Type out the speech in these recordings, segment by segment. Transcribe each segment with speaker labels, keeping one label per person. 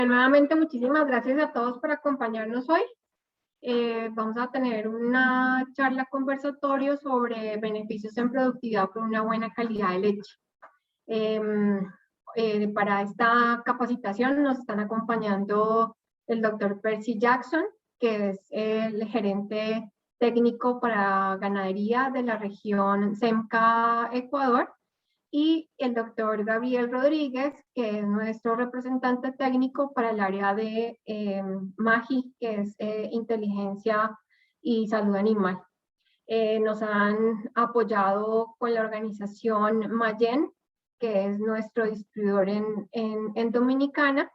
Speaker 1: Nuevamente, muchísimas gracias a todos por acompañarnos hoy. Vamos a tener una charla conversatorio sobre beneficios en productividad por una buena calidad de leche. Para esta capacitación nos están acompañando el doctor Percy Jackson, que es el gerente técnico para ganadería de la región SEMCA Ecuador, y el doctor Gabriel Rodríguez, que es nuestro representante técnico para el área de MAGI, que es Inteligencia y Salud Animal. Nos han apoyado con la organización Mayen, que es nuestro distribuidor en Dominicana,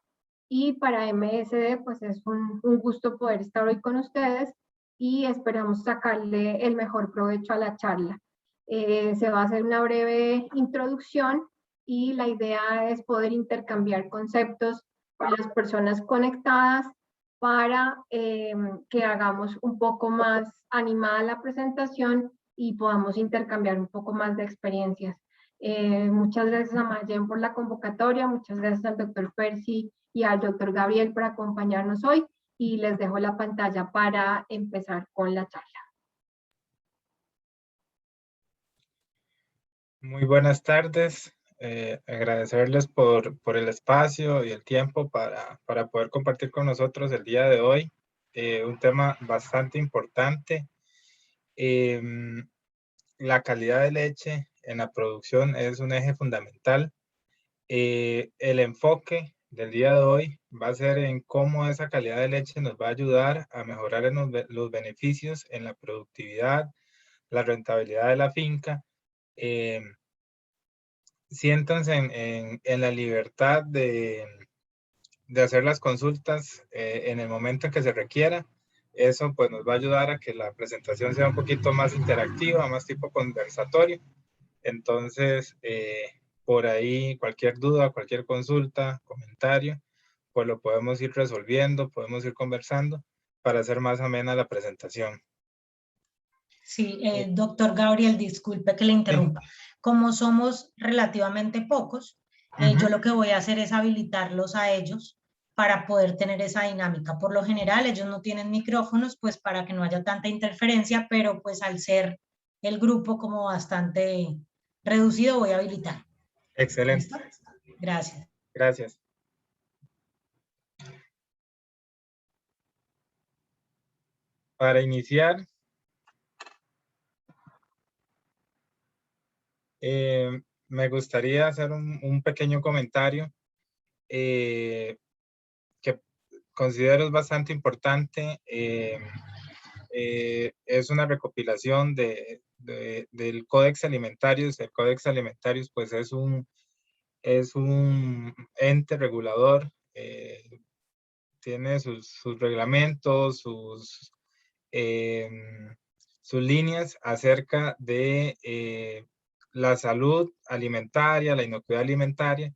Speaker 1: y para MSD pues es un gusto poder estar hoy con ustedes y esperamos sacarle el mejor provecho a la charla. Se va a hacer una breve introducción y la idea es poder intercambiar conceptos con las personas conectadas para que hagamos un poco más animada la presentación y podamos intercambiar un poco más de experiencias. Muchas gracias a Mayen por la convocatoria, muchas gracias al doctor Percy y al doctor Gabriel por acompañarnos hoy, y les dejo la pantalla para empezar con la charla.
Speaker 2: Muy buenas tardes. Agradecerles por el espacio y el tiempo para poder compartir con nosotros el día de hoy un tema bastante importante. La calidad de leche en la producción es un eje fundamental. El enfoque del día de hoy va a ser en cómo esa calidad de leche nos va a ayudar a mejorar los beneficios en la productividad, la rentabilidad de la finca. Siéntanse en la libertad de hacer las consultas en el momento en que se requiera. Eso pues nos va a ayudar a que la presentación sea un poquito más interactiva, más tipo conversatorio. Entonces, por ahí cualquier duda, cualquier consulta, comentario, pues lo podemos ir resolviendo, podemos ir conversando para hacer más amena la presentación.
Speaker 3: Sí, doctor Gabriel, disculpe que le interrumpa.
Speaker 2: Sí.
Speaker 3: Como somos relativamente pocos, yo lo que voy a hacer es habilitarlos a ellos para poder tener esa dinámica. Por lo general, ellos no tienen micrófonos, pues para que no haya tanta interferencia, pero pues al ser el grupo como bastante reducido, voy a habilitar.
Speaker 2: Excelente.
Speaker 3: ¿Listo? Gracias.
Speaker 2: Gracias. Para iniciar, me gustaría hacer un pequeño comentario que considero es bastante importante. Es una recopilación del Códex Alimentarius. El Códex Alimentarius pues es un ente regulador, tiene sus reglamentos, sus líneas acerca de la salud alimentaria, la inocuidad alimentaria,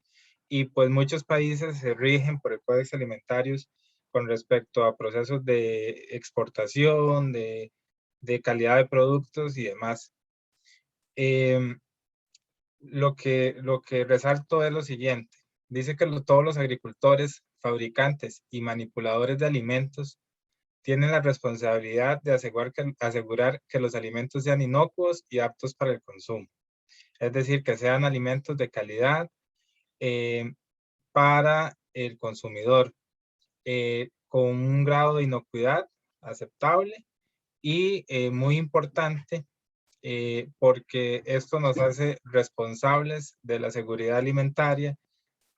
Speaker 2: y pues muchos países se rigen por el Códex Alimentarius con respecto a procesos de exportación, de calidad de productos y demás. Lo que resalto es lo siguiente. Dice que todos los agricultores, fabricantes y manipuladores de alimentos tienen la responsabilidad de asegurar que los alimentos sean inocuos y aptos para el consumo. Es decir, que sean alimentos de calidad para el consumidor, con un grado de inocuidad aceptable y muy importante, porque esto nos hace responsables de la seguridad alimentaria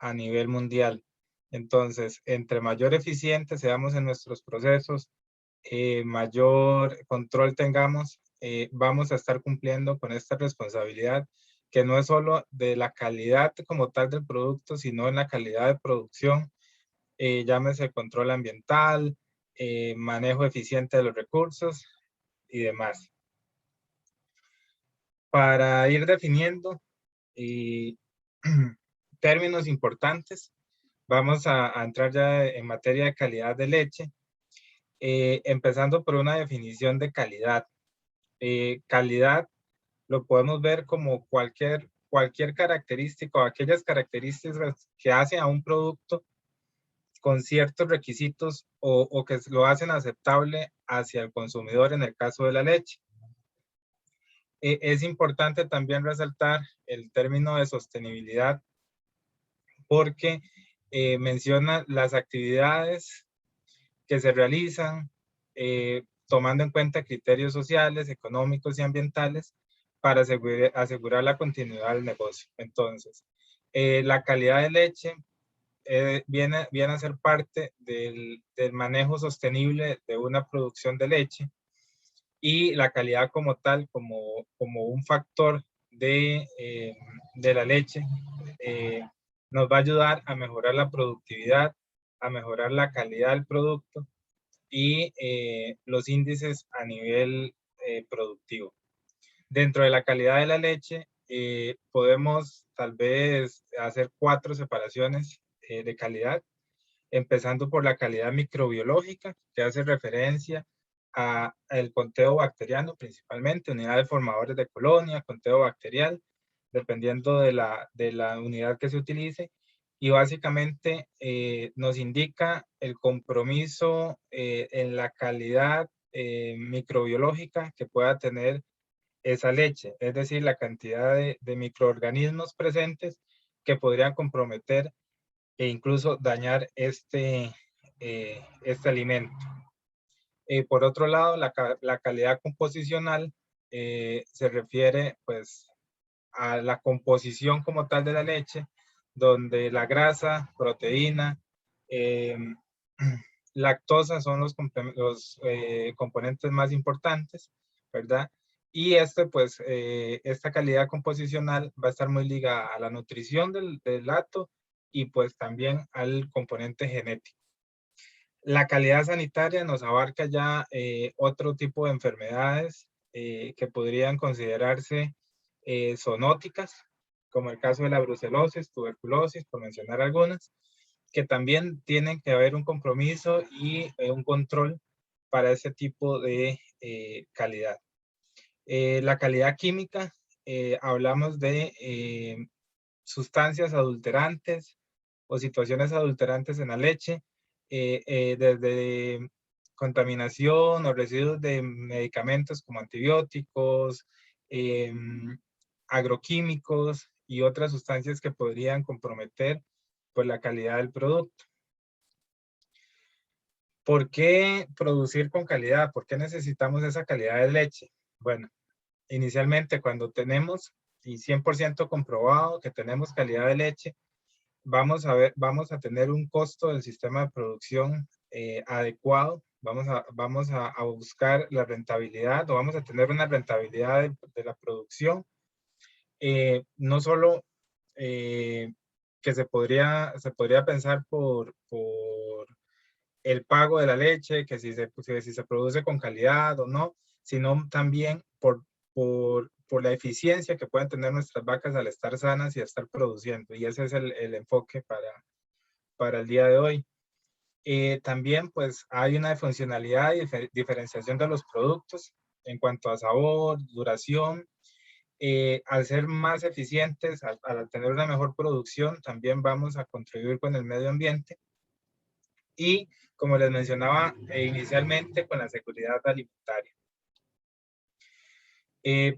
Speaker 2: a nivel mundial. Entonces, entre mayor eficiente seamos en nuestros procesos, mayor control tengamos, vamos a estar cumpliendo con esta responsabilidad, que no es solo de la calidad como tal del producto, sino en la calidad de producción, llámese control ambiental, manejo eficiente de los recursos y demás. Para ir definiendo términos importantes, vamos a entrar ya en materia de calidad de leche, empezando por una definición de calidad. Calidad lo podemos ver como cualquier característica o aquellas características que hacen a un producto con ciertos requisitos o que lo hacen aceptable hacia el consumidor en el caso de la leche. Es importante también resaltar el término de sostenibilidad porque menciona las actividades que se realizan tomando en cuenta criterios sociales, económicos y ambientales para asegurar la continuidad del negocio. Entonces, la calidad de leche viene a ser parte del manejo sostenible de una producción de leche, y la calidad como tal, como un factor de la leche, nos va a ayudar a mejorar la productividad, a mejorar la calidad del producto y los índices a nivel productivo. Dentro de la calidad de la leche, podemos tal vez hacer 4 separaciones de calidad, empezando por la calidad microbiológica, que hace referencia al conteo bacteriano principalmente, unidades formadores de colonia, conteo bacterial, dependiendo de la unidad que se utilice, y básicamente nos indica el compromiso en la calidad microbiológica que pueda tener esa leche, es decir, la cantidad de microorganismos presentes que podrían comprometer e incluso dañar este alimento. Por otro lado, la calidad composicional se refiere pues a la composición como tal de la leche, donde la grasa, proteína, lactosa son los componentes más importantes, ¿verdad? Y pues, esta calidad composicional va a estar muy ligada a la nutrición del hato y pues también al componente genético. La calidad sanitaria nos abarca ya otro tipo de enfermedades que podrían considerarse zoonóticas, como el caso de la brucelosis, tuberculosis, por mencionar algunas, que también tienen que haber un compromiso y un control para ese tipo de calidad. La calidad química, hablamos de sustancias adulterantes o situaciones adulterantes en la leche, desde contaminación o residuos de medicamentos como antibióticos, agroquímicos y otras sustancias que podrían comprometer pues, la calidad del producto. ¿Por qué producir con calidad? ¿Por qué necesitamos esa calidad de leche? Bueno, inicialmente cuando tenemos, y 100% comprobado que tenemos calidad de leche, vamos a tener un costo del sistema de producción adecuado, vamos a buscar la rentabilidad, o vamos a tener una rentabilidad de la producción, no solo que se podría pensar por el pago de la leche, que si se produce con calidad o no, sino también por la eficiencia que pueden tener nuestras vacas al estar sanas y estar produciendo. Y ese es el enfoque para el día de hoy. También pues hay una funcionalidad y diferenciación de los productos en cuanto a sabor, duración. Al ser más eficientes, al tener una mejor producción, también vamos a contribuir con el medio ambiente. Y como les mencionaba inicialmente, con la seguridad alimentaria.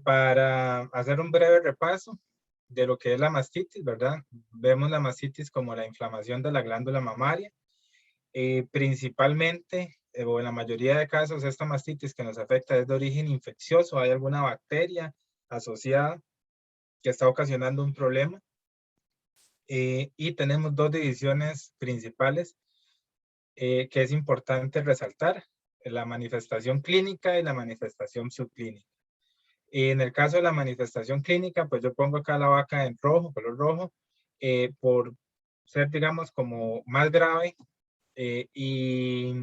Speaker 2: Para hacer un breve repaso de lo que es la mastitis, ¿verdad? Vemos la mastitis como la inflamación de la glándula mamaria. Principalmente, o en la mayoría de casos, esta mastitis que nos afecta es de origen infeccioso. Hay alguna bacteria asociada que está ocasionando un problema. Y tenemos 2 divisiones principales que es importante resaltar: la manifestación clínica y la manifestación subclínica. En el caso de la manifestación clínica, pues yo pongo acá la vaca en rojo, color rojo, por ser, digamos, como más grave y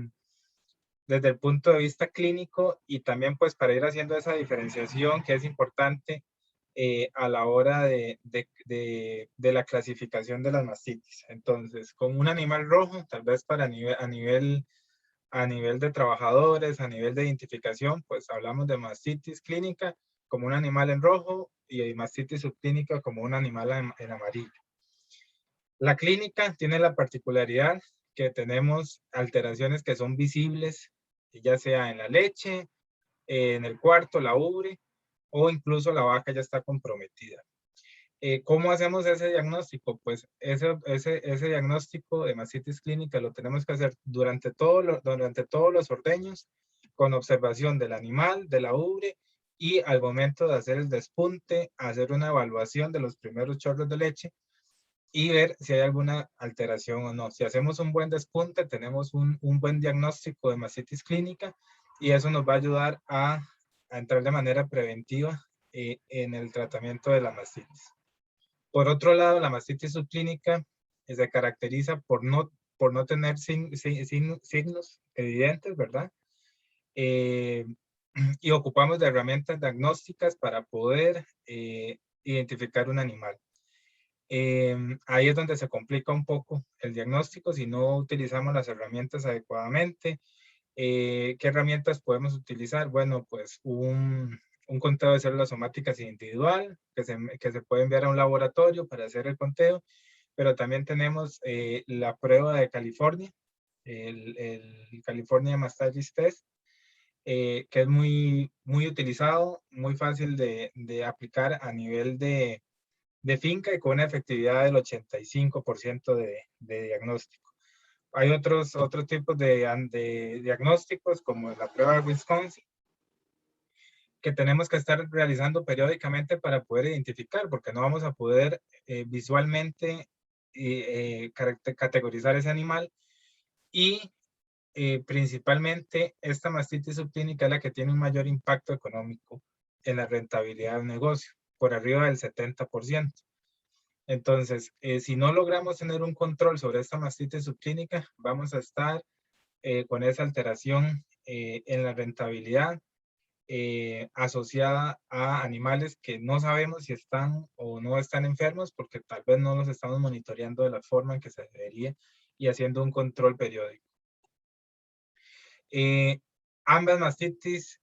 Speaker 2: desde el punto de vista clínico, y también pues para ir haciendo esa diferenciación que es importante a la hora de la clasificación de las mastitis. Entonces, con un animal rojo, tal vez para a nivel de trabajadores, a nivel de identificación, pues hablamos de mastitis clínica como un animal en rojo y mastitis subclínica como un animal en amarillo. La clínica tiene la particularidad que tenemos alteraciones que son visibles, ya sea en la leche, en el cuarto, la ubre, o incluso la vaca ya está comprometida. ¿Cómo hacemos ese diagnóstico? Pues ese diagnóstico de mastitis clínica lo tenemos que hacer durante todos los ordeños, con observación del animal, de la ubre, y al momento de hacer el despunte, hacer una evaluación de los primeros chorros de leche y ver si hay alguna alteración o no. Si hacemos un buen despunte, tenemos un buen diagnóstico de mastitis clínica, y eso nos va a ayudar a entrar de manera preventiva en el tratamiento de la mastitis. Por otro lado, la mastitis subclínica se caracteriza por no tener signos evidentes, ¿verdad? Y ocupamos de herramientas diagnósticas para poder identificar un animal. Ahí es donde se complica un poco el diagnóstico si no utilizamos las herramientas adecuadamente. ¿Qué herramientas podemos utilizar? Bueno, pues un conteo de células somáticas individual que se puede enviar a un laboratorio para hacer el conteo, pero también tenemos la prueba de California, el California Mastitis Test, que es muy utilizado, muy fácil de aplicar a nivel de finca y con una efectividad del 85% de diagnóstico. Hay otros tipos de diagnósticos, como la prueba de Wisconsin, que tenemos que estar realizando periódicamente para poder identificar, porque no vamos a poder visualmente categorizar ese animal. Y principalmente esta mastitis subclínica es la que tiene un mayor impacto económico en la rentabilidad del negocio, por arriba del 70%. Entonces, si no logramos tener un control sobre esta mastitis subclínica, vamos a estar con esa alteración en la rentabilidad asociada a animales que no sabemos si están o no están enfermos, porque tal vez no los estamos monitoreando de la forma en que se debería y haciendo un control periódico. Ambas mastitis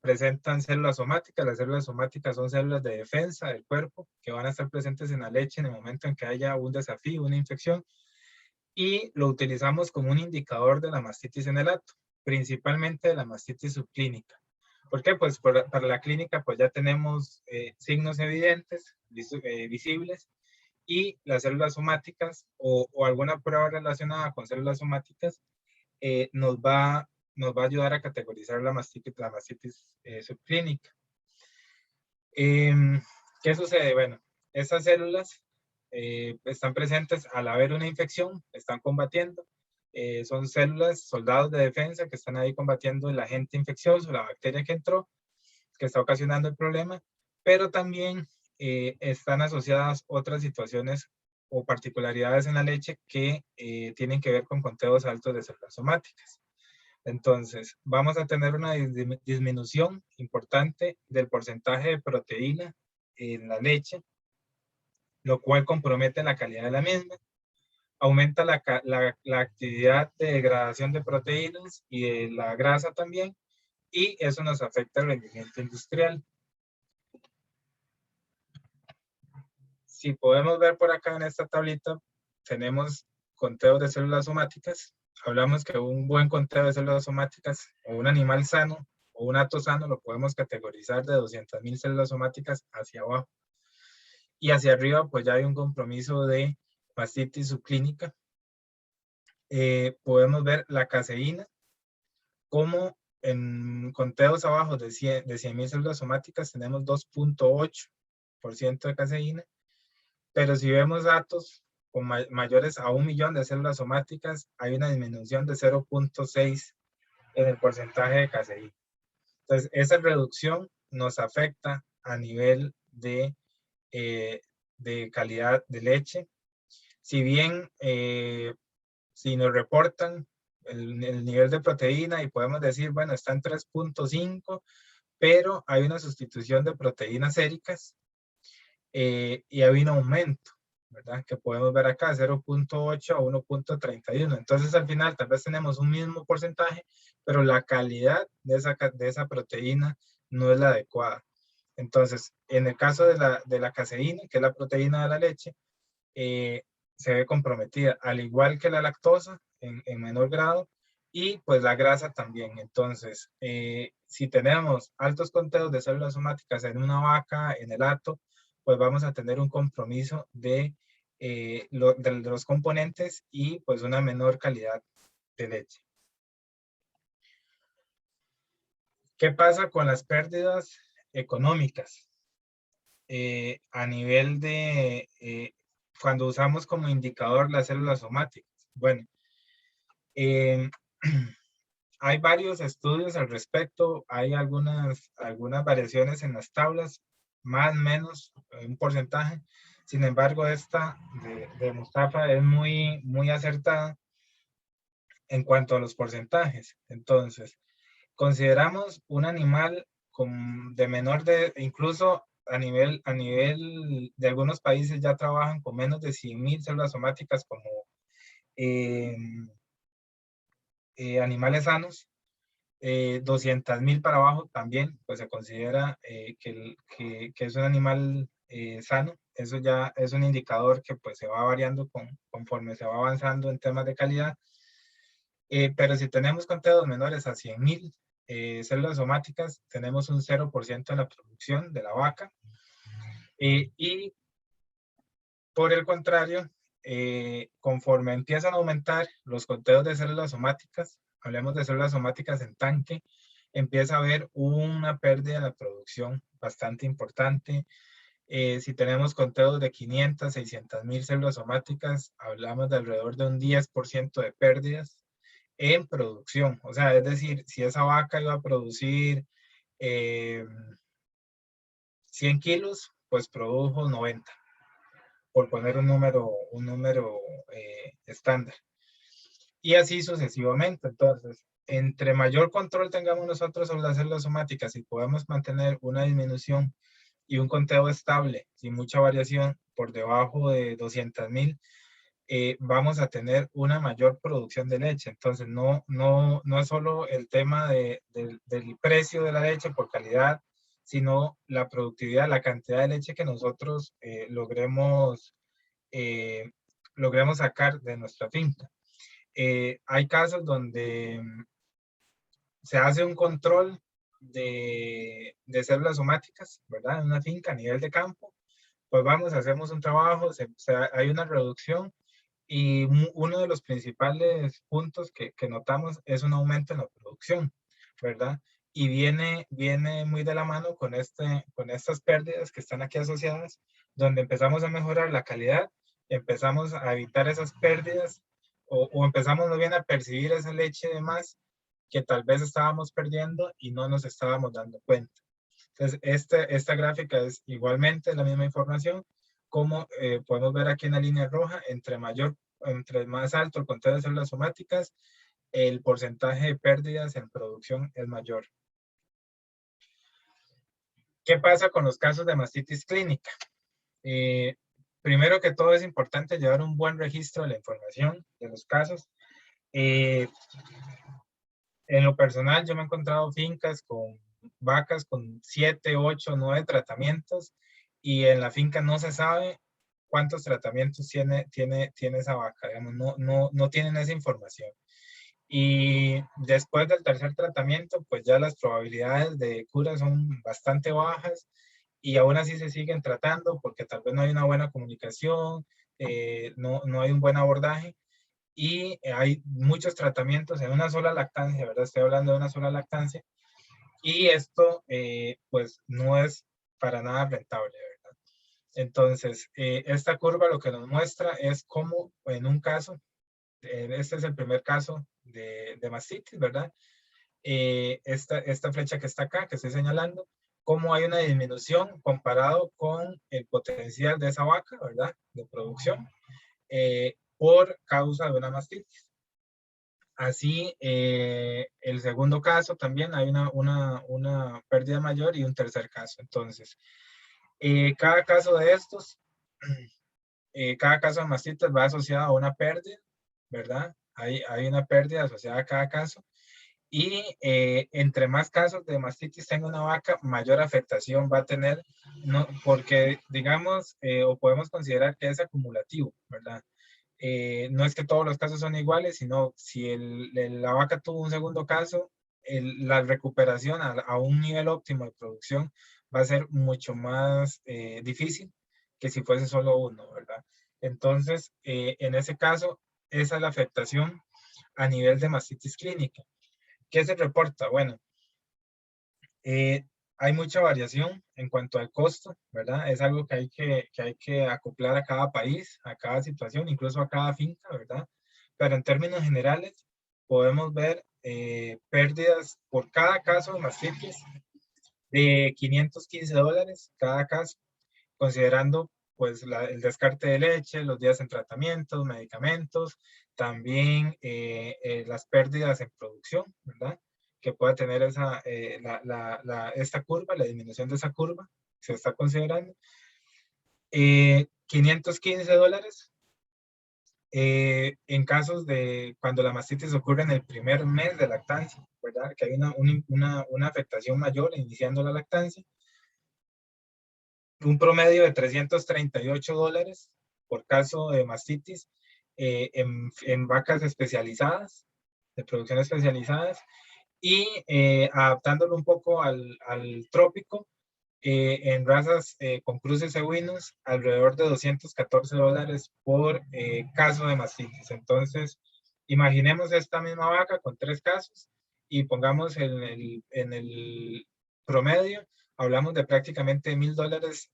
Speaker 2: presentan células somáticas. Las células somáticas son células de defensa del cuerpo que van a estar presentes en la leche en el momento en que haya un desafío, una infección, y lo utilizamos como un indicador de la mastitis en el acto, principalmente de la mastitis subclínica. ¿Por qué? Pues para la clínica pues ya tenemos signos evidentes, visibles, y las células somáticas o alguna prueba relacionada con células somáticas nos va a ayudar a categorizar la mastitis subclínica. ¿Qué sucede? Bueno, esas células están presentes al haber una infección, están combatiendo. Son células, soldados de defensa que están ahí combatiendo el agente infeccioso, la bacteria que entró, que está ocasionando el problema, pero también están asociadas otras situaciones o particularidades en la leche que tienen que ver con conteos altos de células somáticas. Entonces, vamos a tener una disminución importante del porcentaje de proteína en la leche, lo cual compromete la calidad de la misma. Aumenta la actividad de degradación de proteínas y de la grasa también, y eso nos afecta el rendimiento industrial. Si podemos ver por acá en esta tablita, tenemos conteos de células somáticas. Hablamos que un buen conteo de células somáticas o un animal sano o un hato sano lo podemos categorizar de 200,000 células somáticas hacia abajo. Y hacia arriba pues ya hay un compromiso de mastitis subclínica. Podemos ver la caseína, como en conteos abajo de 100,000 células somáticas tenemos 2.8% de caseína, pero si vemos datos con mayores a 1.000.000 de células somáticas, hay una disminución de 0.6 en el porcentaje de caseína. Entonces, esa reducción nos afecta a nivel de calidad de leche. Si bien, si nos reportan el nivel de proteína y podemos decir, bueno, está en 3.5, pero hay una sustitución de proteínas séricas y hay un aumento, ¿verdad? Que podemos ver acá, 0.8 a 1.31. Entonces, al final, tal vez tenemos un mismo porcentaje, pero la calidad de esa proteína no es la adecuada. Entonces, en el caso de la caseína, que es la proteína de la leche, se ve comprometida, al igual que la lactosa en menor grado, y pues la grasa también. Entonces, si tenemos altos conteos de células somáticas en una vaca, en el hato, pues vamos a tener un compromiso de los componentes y pues una menor calidad de leche. ¿Qué pasa con las pérdidas económicas? A nivel de cuando usamos como indicador las células somáticas. Bueno, hay varios estudios al respecto, hay algunas variaciones en las tablas, más o menos un porcentaje. Sin embargo, esta de Mustafa es muy acertada en cuanto a los porcentajes. Entonces, consideramos un animal de menor de, incluso a nivel de algunos países ya trabajan con menos de 100,000 células somáticas como animales sanos. 200,000 para abajo también, pues se considera que es un animal sano. Eso ya es un indicador que pues se va variando conforme se va avanzando en temas de calidad. Pero si tenemos conteos menores a 100,000 células somáticas, tenemos un 0% en la producción de la vaca. Y por el contrario, conforme empiezan a aumentar los conteos de células somáticas, hablemos de células somáticas en tanque, empieza a haber una pérdida en la producción bastante importante. Si tenemos conteos de 500, 600,000 células somáticas, hablamos de alrededor de un 10% de pérdidas en producción. O sea, es decir, si esa vaca iba a producir 100 kilos, pues produjo 90, por poner un número estándar. Y así sucesivamente. Entonces, entre mayor control tengamos nosotros sobre las células somáticas y podemos mantener una disminución y un conteo estable, sin mucha variación, por debajo de 200,000, vamos a tener una mayor producción de leche. Entonces, no es solo el tema del precio de la leche por calidad, sino la productividad, la cantidad de leche que nosotros logremos sacar de nuestra finca. Hay casos donde se hace un control de células somáticas, ¿verdad? En una finca a nivel de campo, pues vamos, hacemos un trabajo, hay una reducción y uno de los principales puntos que notamos es un aumento en la producción, ¿verdad? Y viene muy de la mano con estas pérdidas que están aquí asociadas, donde empezamos a mejorar la calidad, empezamos a evitar esas pérdidas o empezamos muy bien a percibir esa leche de más que tal vez estábamos perdiendo y no nos estábamos dando cuenta. Entonces, esta gráfica es igualmente la misma información, como podemos ver aquí en la línea roja, entre más alto el conteo de células somáticas, el porcentaje de pérdidas en producción es mayor. ¿Qué pasa con los casos de mastitis clínica? Primero que todo es importante llevar un buen registro de la información de los casos. En lo personal, yo me he encontrado fincas con vacas con 7, 8, 9 tratamientos y en la finca no se sabe cuántos tratamientos tiene esa vaca, digamos, no tienen esa información. Y después del tercer tratamiento, pues ya las probabilidades de cura son bastante bajas y aún así se siguen tratando porque tal vez no hay una buena comunicación, no hay un buen abordaje y hay muchos tratamientos en una sola lactancia, ¿verdad? Estoy hablando de una sola lactancia y esto pues no es para nada rentable, ¿verdad? Entonces, esta curva lo que nos muestra es cómo en un caso, este es el primer caso de mastitis, ¿verdad? Esta flecha que está acá, que estoy señalando, cómo hay una disminución comparado con el potencial de esa vaca, ¿verdad? De producción, por causa de una mastitis. Así, el segundo caso también hay una pérdida mayor y un tercer caso. Entonces, cada caso de estos, cada caso de mastitis va asociado a una pérdida, ¿verdad? Hay una pérdida asociada a cada caso. Y entre más casos de mastitis tenga una vaca, mayor afectación va a tener, ¿no? Porque digamos, o podemos considerar que es acumulativo, ¿verdad? no es que todos los casos son iguales, sino si la vaca tuvo un segundo caso, la recuperación a un nivel óptimo de producción va a ser mucho más difícil que si fuese solo uno, ¿verdad? Entonces, en ese caso, esa es la afectación a nivel de mastitis clínica. ¿Qué se reporta? Bueno, hay mucha variación en cuanto al costo, ¿verdad? Es algo que hay que acoplar a cada país, a cada situación, incluso a cada finca, ¿verdad? Pero en términos generales, podemos ver pérdidas por cada caso de mastitis de $515 cada caso, considerando pues el descarte de leche, los días en tratamiento, medicamentos, también las pérdidas en producción, ¿verdad? Que pueda tener esta curva, la disminución de esa curva, se está considerando. $515 en casos de cuando la mastitis ocurre en el primer mes de lactancia, ¿verdad? Que hay una afectación mayor iniciando la lactancia. Un promedio de $338 por caso de mastitis en vacas especializadas, de producción especializadas, y adaptándolo un poco al trópico, en razas con cruces equinos, alrededor de $214 por caso de mastitis. Entonces, imaginemos esta misma vaca con 3 casos y pongamos en el promedio, hablamos de prácticamente $1,000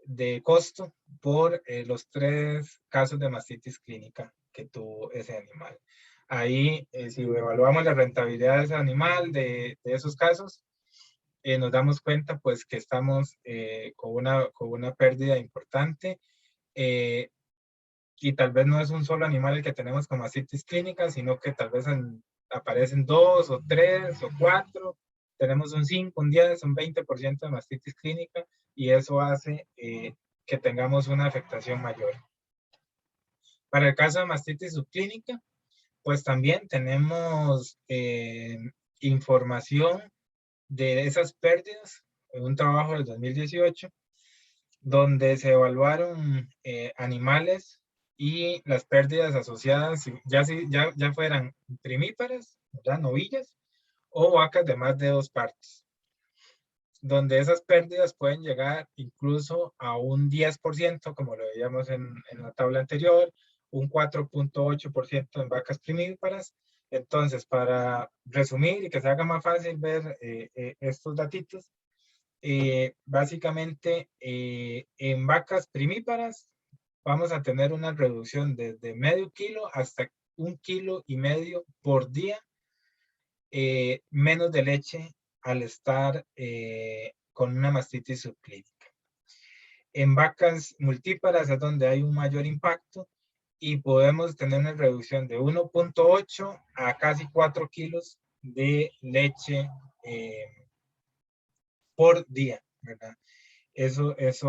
Speaker 2: de costo por los 3 casos de mastitis clínica que tuvo ese animal. Ahí, si evaluamos la rentabilidad de ese animal, de esos casos, nos damos cuenta pues que estamos con una pérdida importante, y tal vez no es un solo animal el que tenemos con mastitis clínica, sino que tal vez aparecen 2 o 3 o 4, tenemos un 5, un 10, un 20% de mastitis clínica, y eso hace que tengamos una afectación mayor. Para el caso de mastitis subclínica, pues también tenemos información de esas pérdidas en un trabajo del 2018, donde se evaluaron animales y las pérdidas asociadas, ya fueran primíparas, ¿verdad? Novillas, o vacas de más de 2 partos, donde esas pérdidas pueden llegar incluso a un 10%, como lo veíamos en la tabla anterior, un 4.8% en vacas primíparas. Entonces, para resumir y que se haga más fácil ver estos datitos, básicamente en vacas primíparas vamos a tener una reducción desde medio kilo hasta 1,5 kilos por día menos de leche al estar con una mastitis subclínica. En vacas multíparas es donde hay un mayor impacto y podemos tener una reducción de 1.8 a casi 4 kilos de leche por día, ¿verdad? Eso es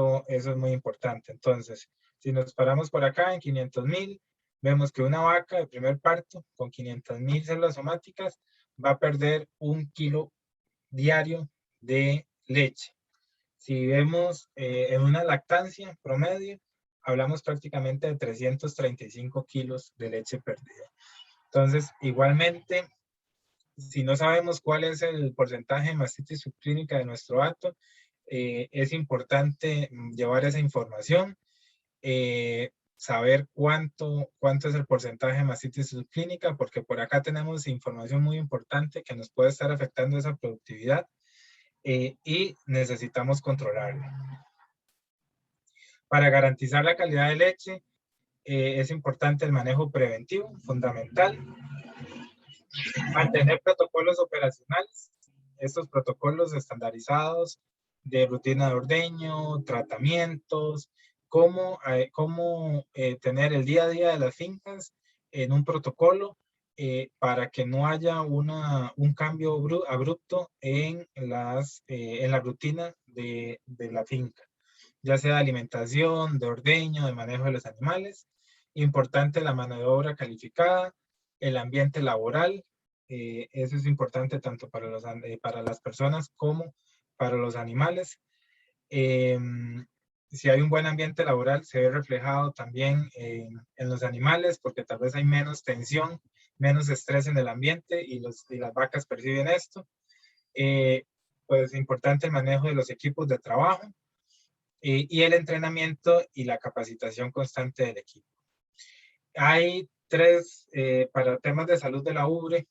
Speaker 2: muy importante. Entonces, si nos paramos por acá en 500,000, vemos que una vaca de primer parto con 500,000 células somáticas va a perder 1 kilo diario de leche. Si vemos en una lactancia promedio, hablamos prácticamente de 335 kilos de leche perdida. Entonces, igualmente, si no sabemos cuál es el porcentaje de mastitis subclínica de nuestro hato, es importante llevar esa información, saber cuánto es el porcentaje de mastitis subclínica, porque por acá tenemos información muy importante que nos puede estar afectando esa productividad y necesitamos controlarla. Para garantizar la calidad de leche, es importante el manejo preventivo, fundamental. Mantener protocolos operacionales, estos protocolos estandarizados de rutina de ordeño, tratamientos, cómo tener el día a día de las fincas en un protocolo para que no haya un cambio abrupto en la rutina de la finca, ya sea de alimentación, de ordeño, de manejo de los animales. Importante la mano de obra calificada, el ambiente laboral, eso es importante tanto para las personas como para los animales. si hay un buen ambiente laboral, se ve reflejado también en los animales, porque tal vez hay menos tensión, menos estrés en el ambiente y las vacas perciben esto. Pues importante el manejo de los equipos de trabajo y el entrenamiento y la capacitación constante del equipo. Hay tres, para temas de salud de la ubre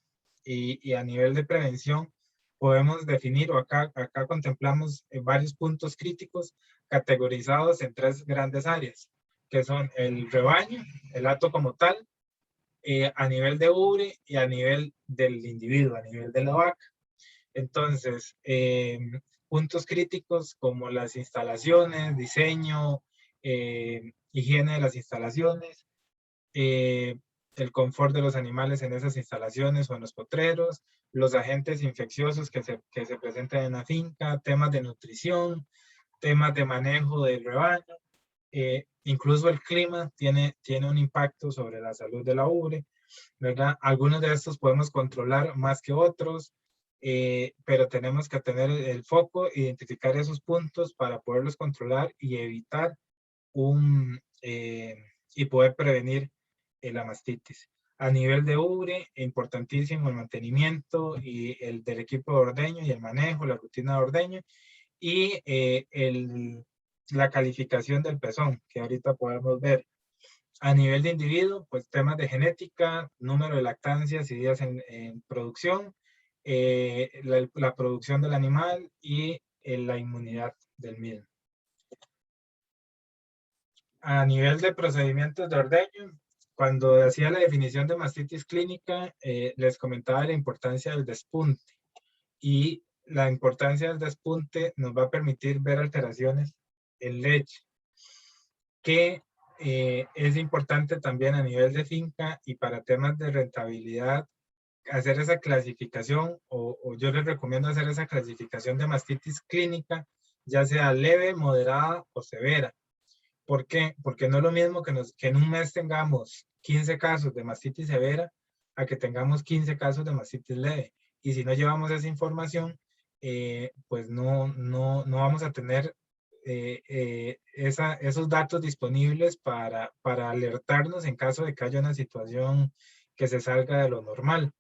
Speaker 2: y a nivel de prevención, podemos definir, o acá contemplamos varios puntos críticos categorizados en tres grandes áreas, que son el rebaño, el hato como tal, a nivel de ubre y a nivel del individuo, a nivel de la vaca. Entonces, puntos críticos como las instalaciones, diseño, higiene de las instalaciones, el confort de los animales en esas instalaciones o en los potreros, los agentes infecciosos que se presentan en la finca, temas de nutrición, temas de manejo del rebaño, incluso el clima tiene un impacto sobre la salud de la ubre, ¿verdad? Algunos de estos podemos controlar más que otros, pero tenemos que tener el foco, identificar esos puntos para poderlos controlar y evitar y poder prevenir la mastitis. A nivel de ubre, importantísimo el mantenimiento y el del equipo de ordeño y el manejo, la rutina de ordeño y la calificación del pezón, que ahorita podemos ver. A nivel de individuo, pues temas de genética, número de lactancias y días en producción, la producción del animal y la inmunidad del mismo. A nivel de procedimientos de ordeño, cuando hacía la definición de mastitis clínica, les comentaba la importancia del despunte. Y la importancia del despunte nos va a permitir ver alteraciones en leche, que es importante también a nivel de finca y para temas de rentabilidad, hacer esa clasificación, o yo les recomiendo hacer esa clasificación de mastitis clínica, ya sea leve, moderada o severa. ¿Por qué? Porque no es lo mismo que en un mes tengamos 15 casos de mastitis severa a que tengamos 15 casos de mastitis leve. Y si no llevamos esa información, pues no vamos a tener esos datos disponibles para alertarnos en caso de que haya una situación que se salga de lo normal.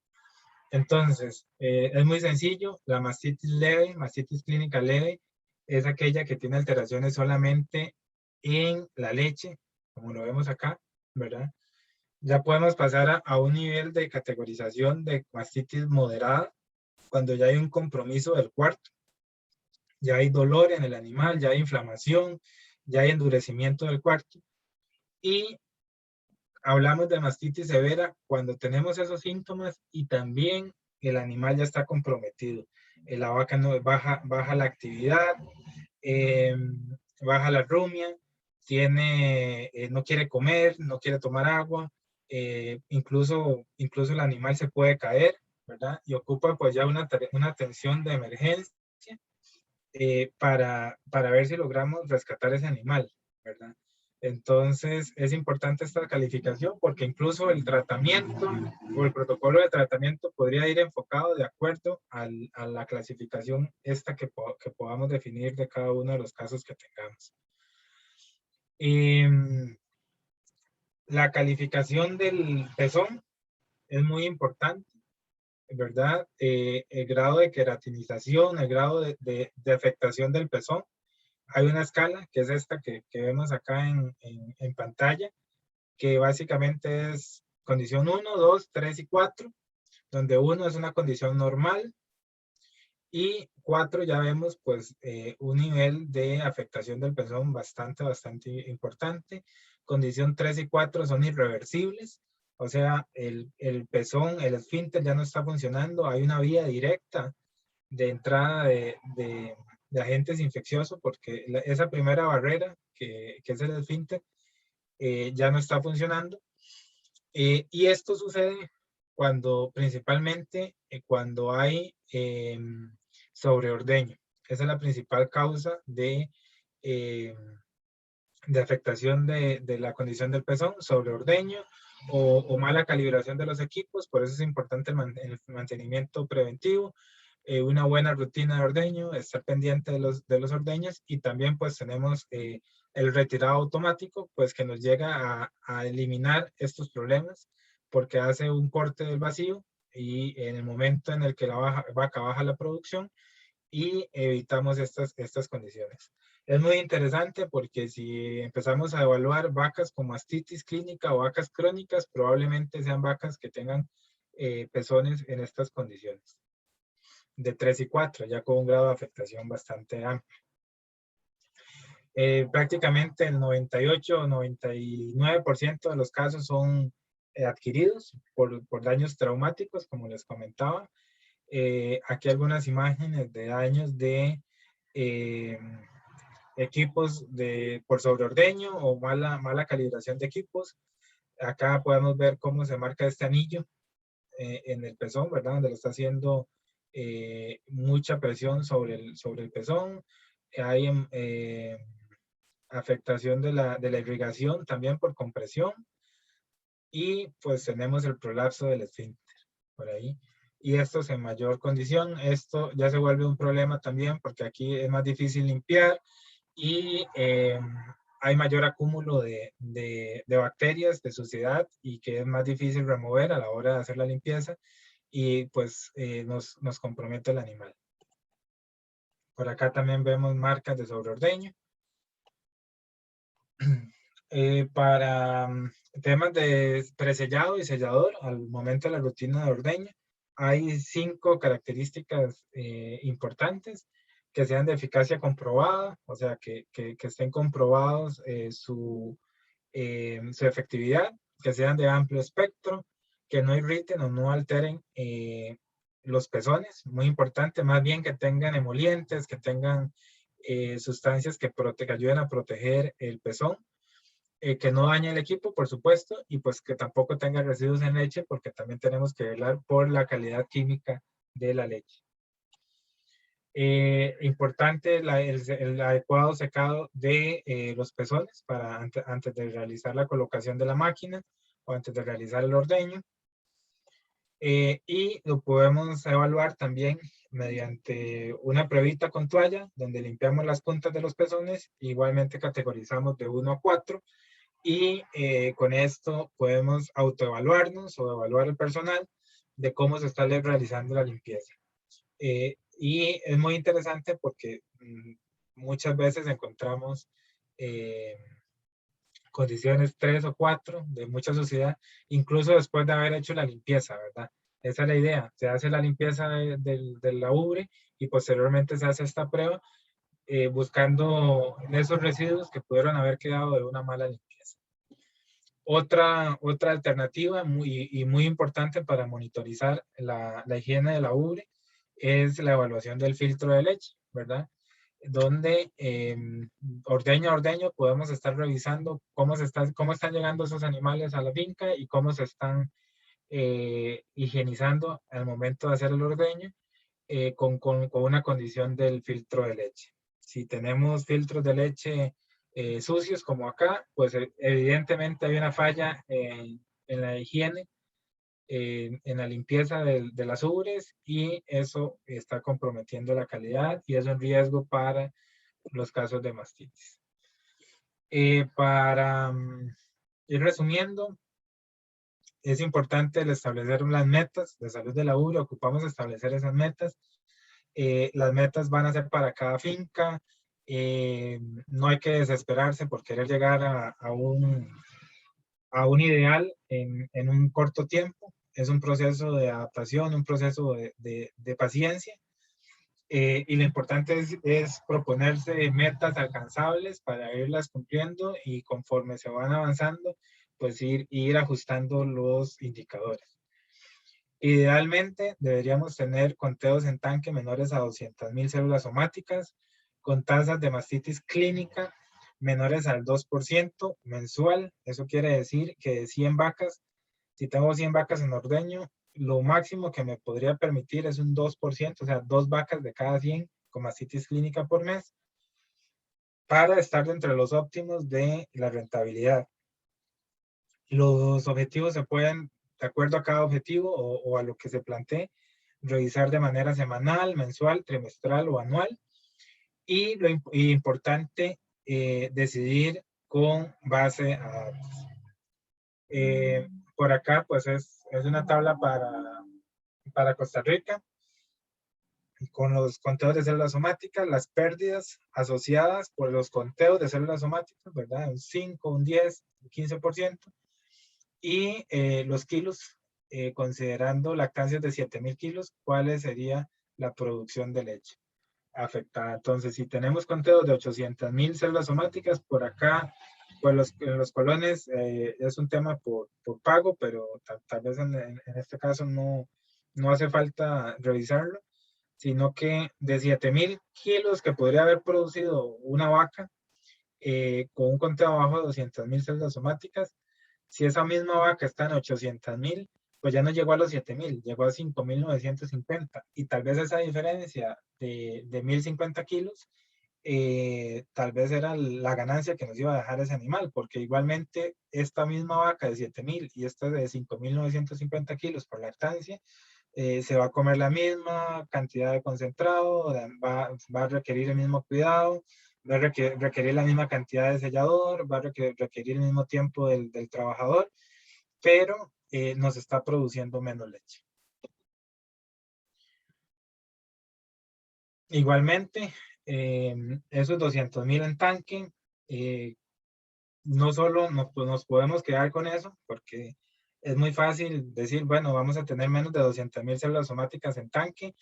Speaker 2: Entonces, es muy sencillo. La mastitis leve, mastitis clínica leve, es aquella que tiene alteraciones solamente en la leche, como lo vemos acá, ¿verdad? Ya podemos pasar a un nivel de categorización de mastitis moderada, cuando ya hay un compromiso del cuarto, ya hay dolor en el animal, ya hay inflamación, ya hay endurecimiento del cuarto. Y hablamos de mastitis severa cuando tenemos esos síntomas y también el animal ya está comprometido. La vaca no baja la actividad, baja la rumia, no quiere comer, no quiere tomar agua, incluso el animal se puede caer, ¿verdad? Y ocupa pues ya una atención de emergencia para ver si logramos rescatar ese animal, ¿verdad? Entonces es importante esta calificación porque incluso el tratamiento o el protocolo de tratamiento podría ir enfocado de acuerdo a la clasificación esta que podamos definir de cada uno de los casos que tengamos. La calificación del pezón es muy importante, ¿verdad? El grado de queratinización, el grado de afectación del pezón. Hay una escala, que es esta que vemos acá en pantalla, que básicamente es condición 1, 2, 3 y 4, donde 1 es una condición normal y 4 ya vemos pues un nivel de afectación del pezón bastante importante. Condición 3 y 4 son irreversibles, o sea, el pezón, el esfínter ya no está funcionando, hay una vía directa de entrada de agentes infecciosos porque esa primera barrera que es el esfínter ya no está funcionando. Y esto sucede principalmente cuando hay sobreordeño. Esa es la principal causa de afectación de la condición del pezón, sobreordeño o mala calibración de los equipos. Por eso es importante el mantenimiento preventivo, una buena rutina de ordeño, estar pendiente de los ordeños y también pues tenemos el retirado automático, pues que nos llega a eliminar estos problemas, porque hace un corte del vacío y en el momento en el que la vaca baja la producción, y evitamos estas condiciones. Es muy interesante porque si empezamos a evaluar vacas con mastitis clínica o vacas crónicas, probablemente sean vacas que tengan pezones en estas condiciones, de 3 y 4, ya con un grado de afectación bastante amplio. Prácticamente el 98 o 99% de los casos son adquiridos por daños traumáticos, como les comentaba. Aquí algunas imágenes de daños de equipos por sobreordeño o mala calibración de equipos. Acá podemos ver cómo se marca este anillo en el pezón, ¿verdad? Donde le está haciendo mucha presión sobre el pezón. Hay afectación de la irrigación también por compresión. Y pues tenemos el prolapso del esfínter por ahí. Y esto es en mayor condición. Esto ya se vuelve un problema también porque aquí es más difícil limpiar y hay mayor acúmulo de bacterias, de suciedad, y que es más difícil remover a la hora de hacer la limpieza, y pues nos compromete el animal. Por acá también vemos marcas de sobreordeño. Para temas de presellado y sellador, al momento de la rutina de ordeño, hay 5 características importantes: que sean de eficacia comprobada, o sea, que estén comprobados su efectividad, que sean de amplio espectro, que no irriten o no alteren los pezones, muy importante, más bien que tengan emolientes, que tengan sustancias que ayuden a proteger el pezón, que no dañe el equipo, por supuesto, y pues que tampoco tenga residuos en leche, porque también tenemos que velar por la calidad química de la leche. Importante el adecuado secado de los pezones antes de realizar la colocación de la máquina o antes de realizar el ordeño. Y lo podemos evaluar también mediante una pruebita con toalla, donde limpiamos las puntas de los pezones. Igualmente categorizamos de 1 a 4, y con esto podemos autoevaluarnos o evaluar el personal de cómo se está realizando la limpieza. Y es muy interesante porque muchas veces encontramos condiciones 3 o 4 de mucha suciedad, incluso después de haber hecho la limpieza, ¿verdad? Esa es la idea. Se hace la limpieza de la ubre y posteriormente se hace esta prueba buscando esos residuos que pudieron haber quedado de una mala limpieza. Otra alternativa muy importante para monitorizar la higiene de la ubre es la evaluación del filtro de leche, ¿verdad? Donde ordeño a ordeño podemos estar revisando cómo están llegando esos animales a la finca y cómo se están higienizando al momento de hacer el ordeño con una condición del filtro de leche. Si tenemos filtros de leche sucios como acá, pues evidentemente hay una falla en la higiene, en la limpieza de las ubres, y eso está comprometiendo la calidad y es un riesgo para los casos de mastitis. Para ir resumiendo, es importante el establecer las metas de salud de la ubre. Ocupamos establecer esas metas. Las metas van a ser para cada finca. No hay que desesperarse por querer llegar a un ideal en un corto tiempo. Es un proceso de adaptación, un proceso de paciencia. Y lo importante es proponerse metas alcanzables para irlas cumpliendo, y conforme se van avanzando, pues ir ajustando los indicadores. Idealmente deberíamos tener conteos en tanque menores a 200,000 células somáticas, con tasas de mastitis clínica menores al 2% mensual. Eso quiere decir que de 100 vacas, si tengo 100 vacas en ordeño, lo máximo que me podría permitir es un 2%, o sea, 2 vacas de cada 100 con mastitis clínica por mes, para estar entre los óptimos de la rentabilidad. Los objetivos se pueden, de acuerdo a cada objetivo o a lo que se plantee, revisar de manera semanal, mensual, trimestral o anual. Y lo importante decidir con base a datos. Por acá, pues es una tabla para Costa Rica, con los conteos de células somáticas, las pérdidas asociadas por los conteos de células somáticas, ¿verdad? Un 5, un 10, un 15%, y los kilos, considerando lactancias de 7,000 kilos, ¿cuál sería la producción de leche afectada? Entonces, si tenemos conteos de 800,000 células somáticas, por acá, pues los colones es un tema por pago, pero tal vez en este caso no hace falta revisarlo, sino que de 7,000 kilos que podría haber producido una vaca con un conteo abajo de 200,000 células somáticas, si esa misma vaca está en 800,000, pues ya no llegó a los 7,000, llegó a 5,950. Y tal vez esa diferencia de 1,050 kilos, tal vez era la ganancia que nos iba a dejar ese animal, porque igualmente esta misma vaca de 7,000 y esta de 5,950 kilos por lactancia, se va a comer la misma cantidad de concentrado, va a requerir el mismo cuidado, va a requerir la misma cantidad de sellador, va a requerir el mismo tiempo del trabajador, pero nos está produciendo menos leche. Igualmente, esos 200,000 en tanque, no solo nos podemos quedar con eso, porque es muy fácil decir, bueno, vamos a tener menos de 200,000 células somáticas en tanque,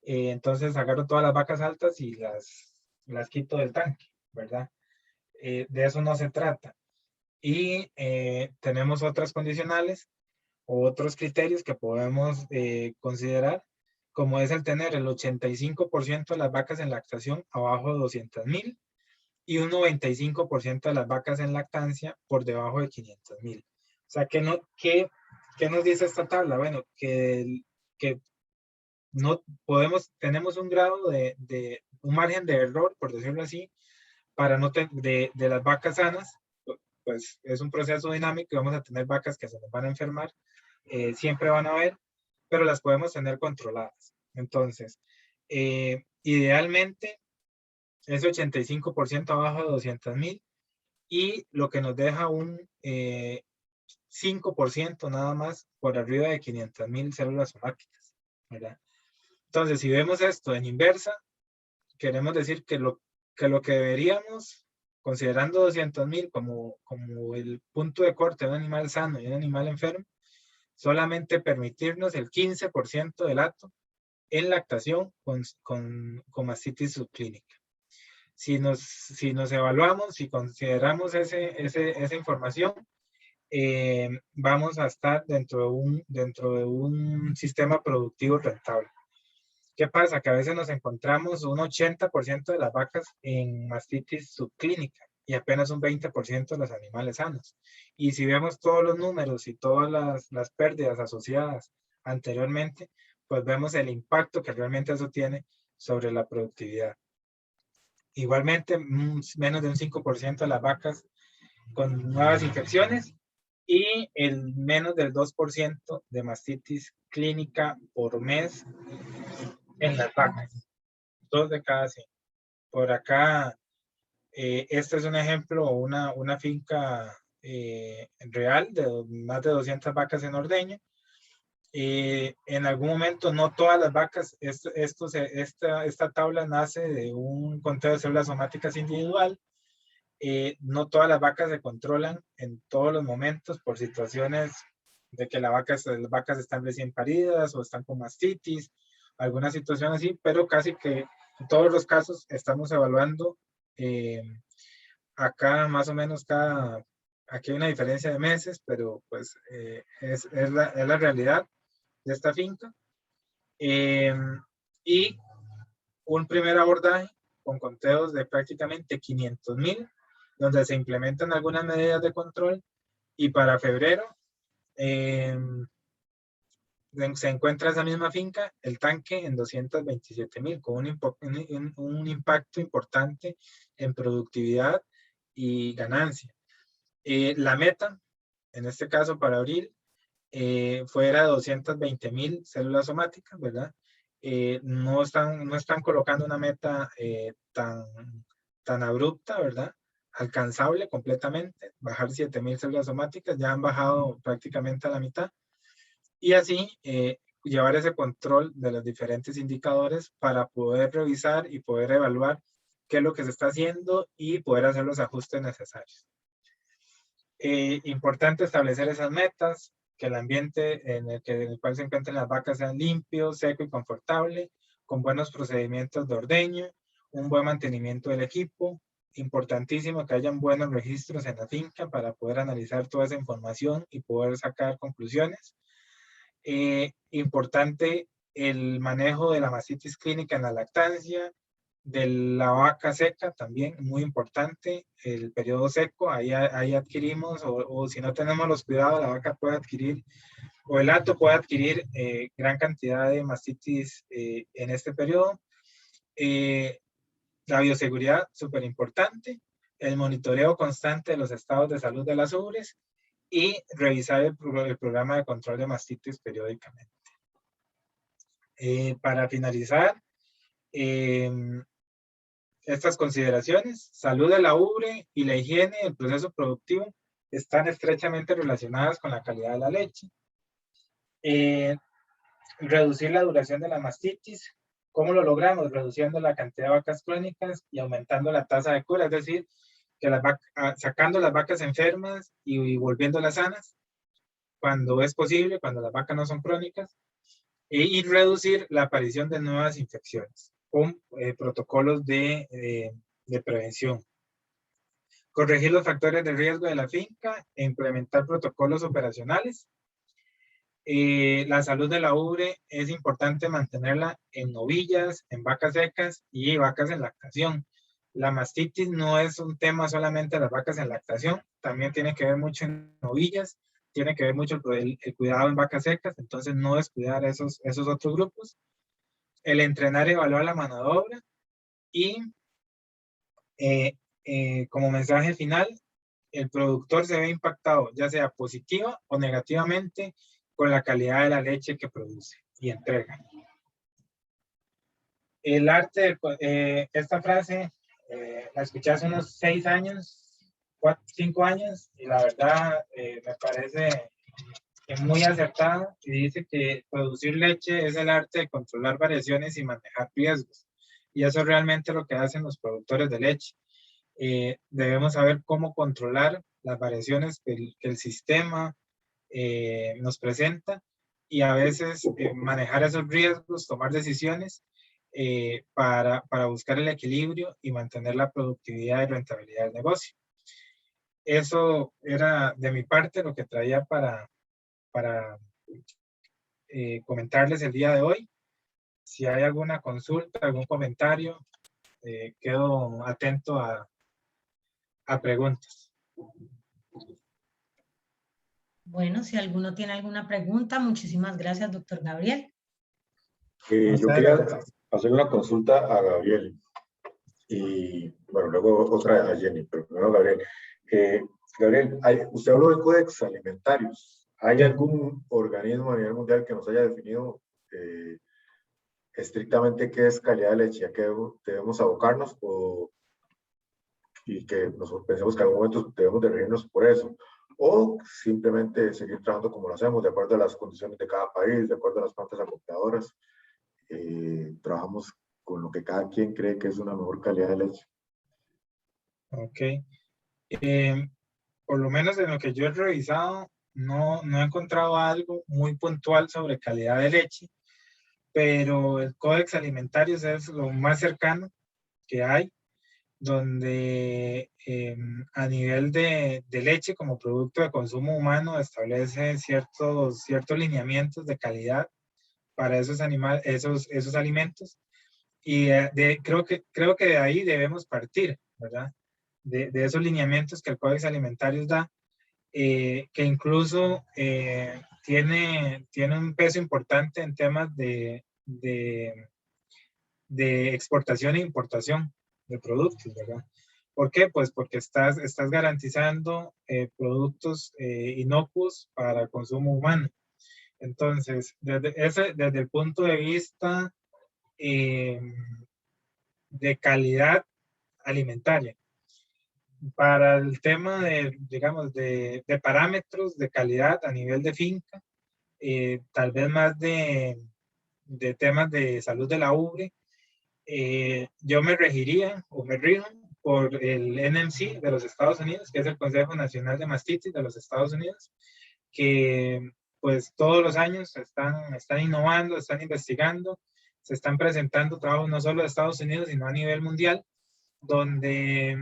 Speaker 2: entonces agarro todas las vacas altas y las quito del tanque, ¿verdad? De eso no se trata. Y tenemos otras condicionales o otros criterios que podemos considerar, como es el tener el 85% de las vacas en lactación abajo de 200,000 y un 95% de las vacas en lactancia por debajo de 500,000. O sea, ¿qué nos dice esta tabla? Bueno, que no tenemos un grado un margen de error, por decirlo así, para de las vacas sanas, pues es un proceso dinámico y vamos a tener vacas que se nos van a enfermar, siempre van a haber, pero las podemos tener controladas. Entonces, idealmente, ese 85% abajo de 200,000 y lo que nos deja un 5% nada más por arriba de 500,000 células somáticas, ¿verdad? Entonces, si vemos esto en inversa, queremos decir que lo que deberíamos, considerando 200,000 como el punto de corte de un animal sano y un animal enfermo, solamente permitirnos el 15% del hato en lactación con mastitis subclínica. Si nos evaluamos, si consideramos esa información, vamos a estar dentro de un sistema productivo rentable. ¿Qué pasa? Que a veces nos encontramos un 80% de las vacas en mastitis subclínica y apenas un 20% de los animales sanos. Y si vemos todos los números y todas las pérdidas asociadas anteriormente, pues vemos el impacto que realmente eso tiene sobre la productividad. Igualmente, menos de un 5% de las vacas con nuevas infecciones y el menos del 2% de mastitis clínica por mes en las vacas. 2 de cada 100. Por acá, este es un ejemplo, una finca real de más de 200 vacas en ordeño. En algún momento, no todas las vacas, esta tabla nace de un conteo de células somáticas individual. No todas las vacas se controlan en todos los momentos por situaciones de que las vacas están recién paridas o están con mastitis, alguna situación así, pero casi que en todos los casos estamos evaluando acá más o menos aquí hay una diferencia de meses, pero pues es la realidad de esta finca. Y un primer abordaje con conteos de prácticamente 500,000, donde se implementan algunas medidas de control, y para febrero se encuentra esa misma finca, el tanque en 227,000, con un impacto importante en productividad y ganancia. La meta, en este caso para abril, fuera 220,000 células somáticas, ¿verdad? No están colocando una meta tan abrupta, ¿verdad? alcanzable completamente, bajar 7.000 células somáticas, ya han bajado prácticamente a la mitad, y así llevar ese control de los diferentes indicadores para poder revisar y poder evaluar qué es lo que se está haciendo y poder hacer los ajustes necesarios. Importante establecer esas metas, que el ambiente en el cual se encuentren las vacas sea limpio, seco y confortable, con buenos procedimientos de ordeño, un buen mantenimiento del equipo. Importantísimo que hayan buenos registros en la finca para poder analizar toda esa información y poder sacar conclusiones. Importante el manejo de la mastitis clínica en la lactancia, de la vaca seca también, muy importante, el periodo seco, ahí adquirimos, o si no tenemos los cuidados, la vaca puede adquirir, o el hato puede adquirir gran cantidad de mastitis en este periodo. La bioseguridad, súper importante, el monitoreo constante de los estados de salud de las ubres y revisar el programa de control de mastitis periódicamente. Para finalizar, estas consideraciones, salud de la ubre y la higiene del proceso productivo están estrechamente relacionadas con la calidad de la leche. Reducir la duración de la mastitis. ¿Cómo lo logramos? Reduciendo la cantidad de vacas crónicas y aumentando la tasa de cura, es decir, que sacando las vacas enfermas y volviéndolas sanas, cuando es posible, cuando las vacas no son crónicas, y reducir la aparición de nuevas infecciones con protocolos de prevención. Corregir los factores de riesgo de la finca e implementar protocolos operacionales. La salud de la ubre es importante mantenerla en novillas, en vacas secas y vacas en lactación. La mastitis no es un tema solamente de las vacas en lactación, también tiene que ver mucho en novillas, tiene que ver mucho el cuidado en vacas secas, entonces no descuidar esos otros grupos. El entrenar y evaluar la mano de obra y como mensaje final, el productor se ve impactado ya sea positiva o negativamente con la calidad de la leche que produce y entrega. El arte, esta frase la escuché hace unos 6 años, 5 años, y la verdad me parece muy acertada, y dice que producir leche es el arte de controlar variaciones y manejar riesgos. Y eso es realmente lo que hacen los productores de leche. Debemos saber cómo controlar las variaciones que el sistema nos presenta, y a veces manejar esos riesgos, tomar decisiones para buscar el equilibrio y mantener la productividad y rentabilidad del negocio. Eso era de mi parte lo que traía para comentarles el día de hoy. Si hay alguna consulta, algún comentario, quedo atento a preguntas.
Speaker 3: Bueno, si alguno tiene alguna pregunta, muchísimas gracias, doctor Gabriel.
Speaker 4: Yo quería hacer una consulta a Gabriel y, bueno, luego otra a Jenny, pero primero Gabriel. Gabriel, usted habló de códex alimentarios. ¿Hay algún organismo a nivel mundial que nos haya definido estrictamente qué es calidad de leche, a qué debemos abocarnos, y que nosotros pensemos que en algún momento debemos de regirnos por eso? O simplemente seguir trabajando como lo hacemos, de acuerdo a las condiciones de cada país, de acuerdo a las plantas acopladores, trabajamos con lo que cada quien cree que es una mejor calidad de leche.
Speaker 2: Ok. Por lo menos en lo que yo he revisado, no he encontrado algo muy puntual sobre calidad de leche, pero el Códex Alimentarios es lo más cercano que hay, donde a nivel de leche como producto de consumo humano establece ciertos lineamientos de calidad para esos alimentos, y creo que de ahí debemos partir, ¿verdad? De esos lineamientos que el Códex Alimentarios da, que incluso tiene un peso importante en temas de exportación e importación de productos, ¿verdad? ¿Por qué? Pues porque estás garantizando productos inocuos para consumo humano. Entonces, desde el punto de vista de calidad alimentaria, para el tema de, digamos, de parámetros de calidad a nivel de finca, tal vez más de temas de salud de la ubre, yo me regiría o me rijo por el NMC de los Estados Unidos, que es el Consejo Nacional de Mastitis de los Estados Unidos, que pues todos los años están innovando, están investigando, se están presentando trabajos no solo de Estados Unidos, sino a nivel mundial, donde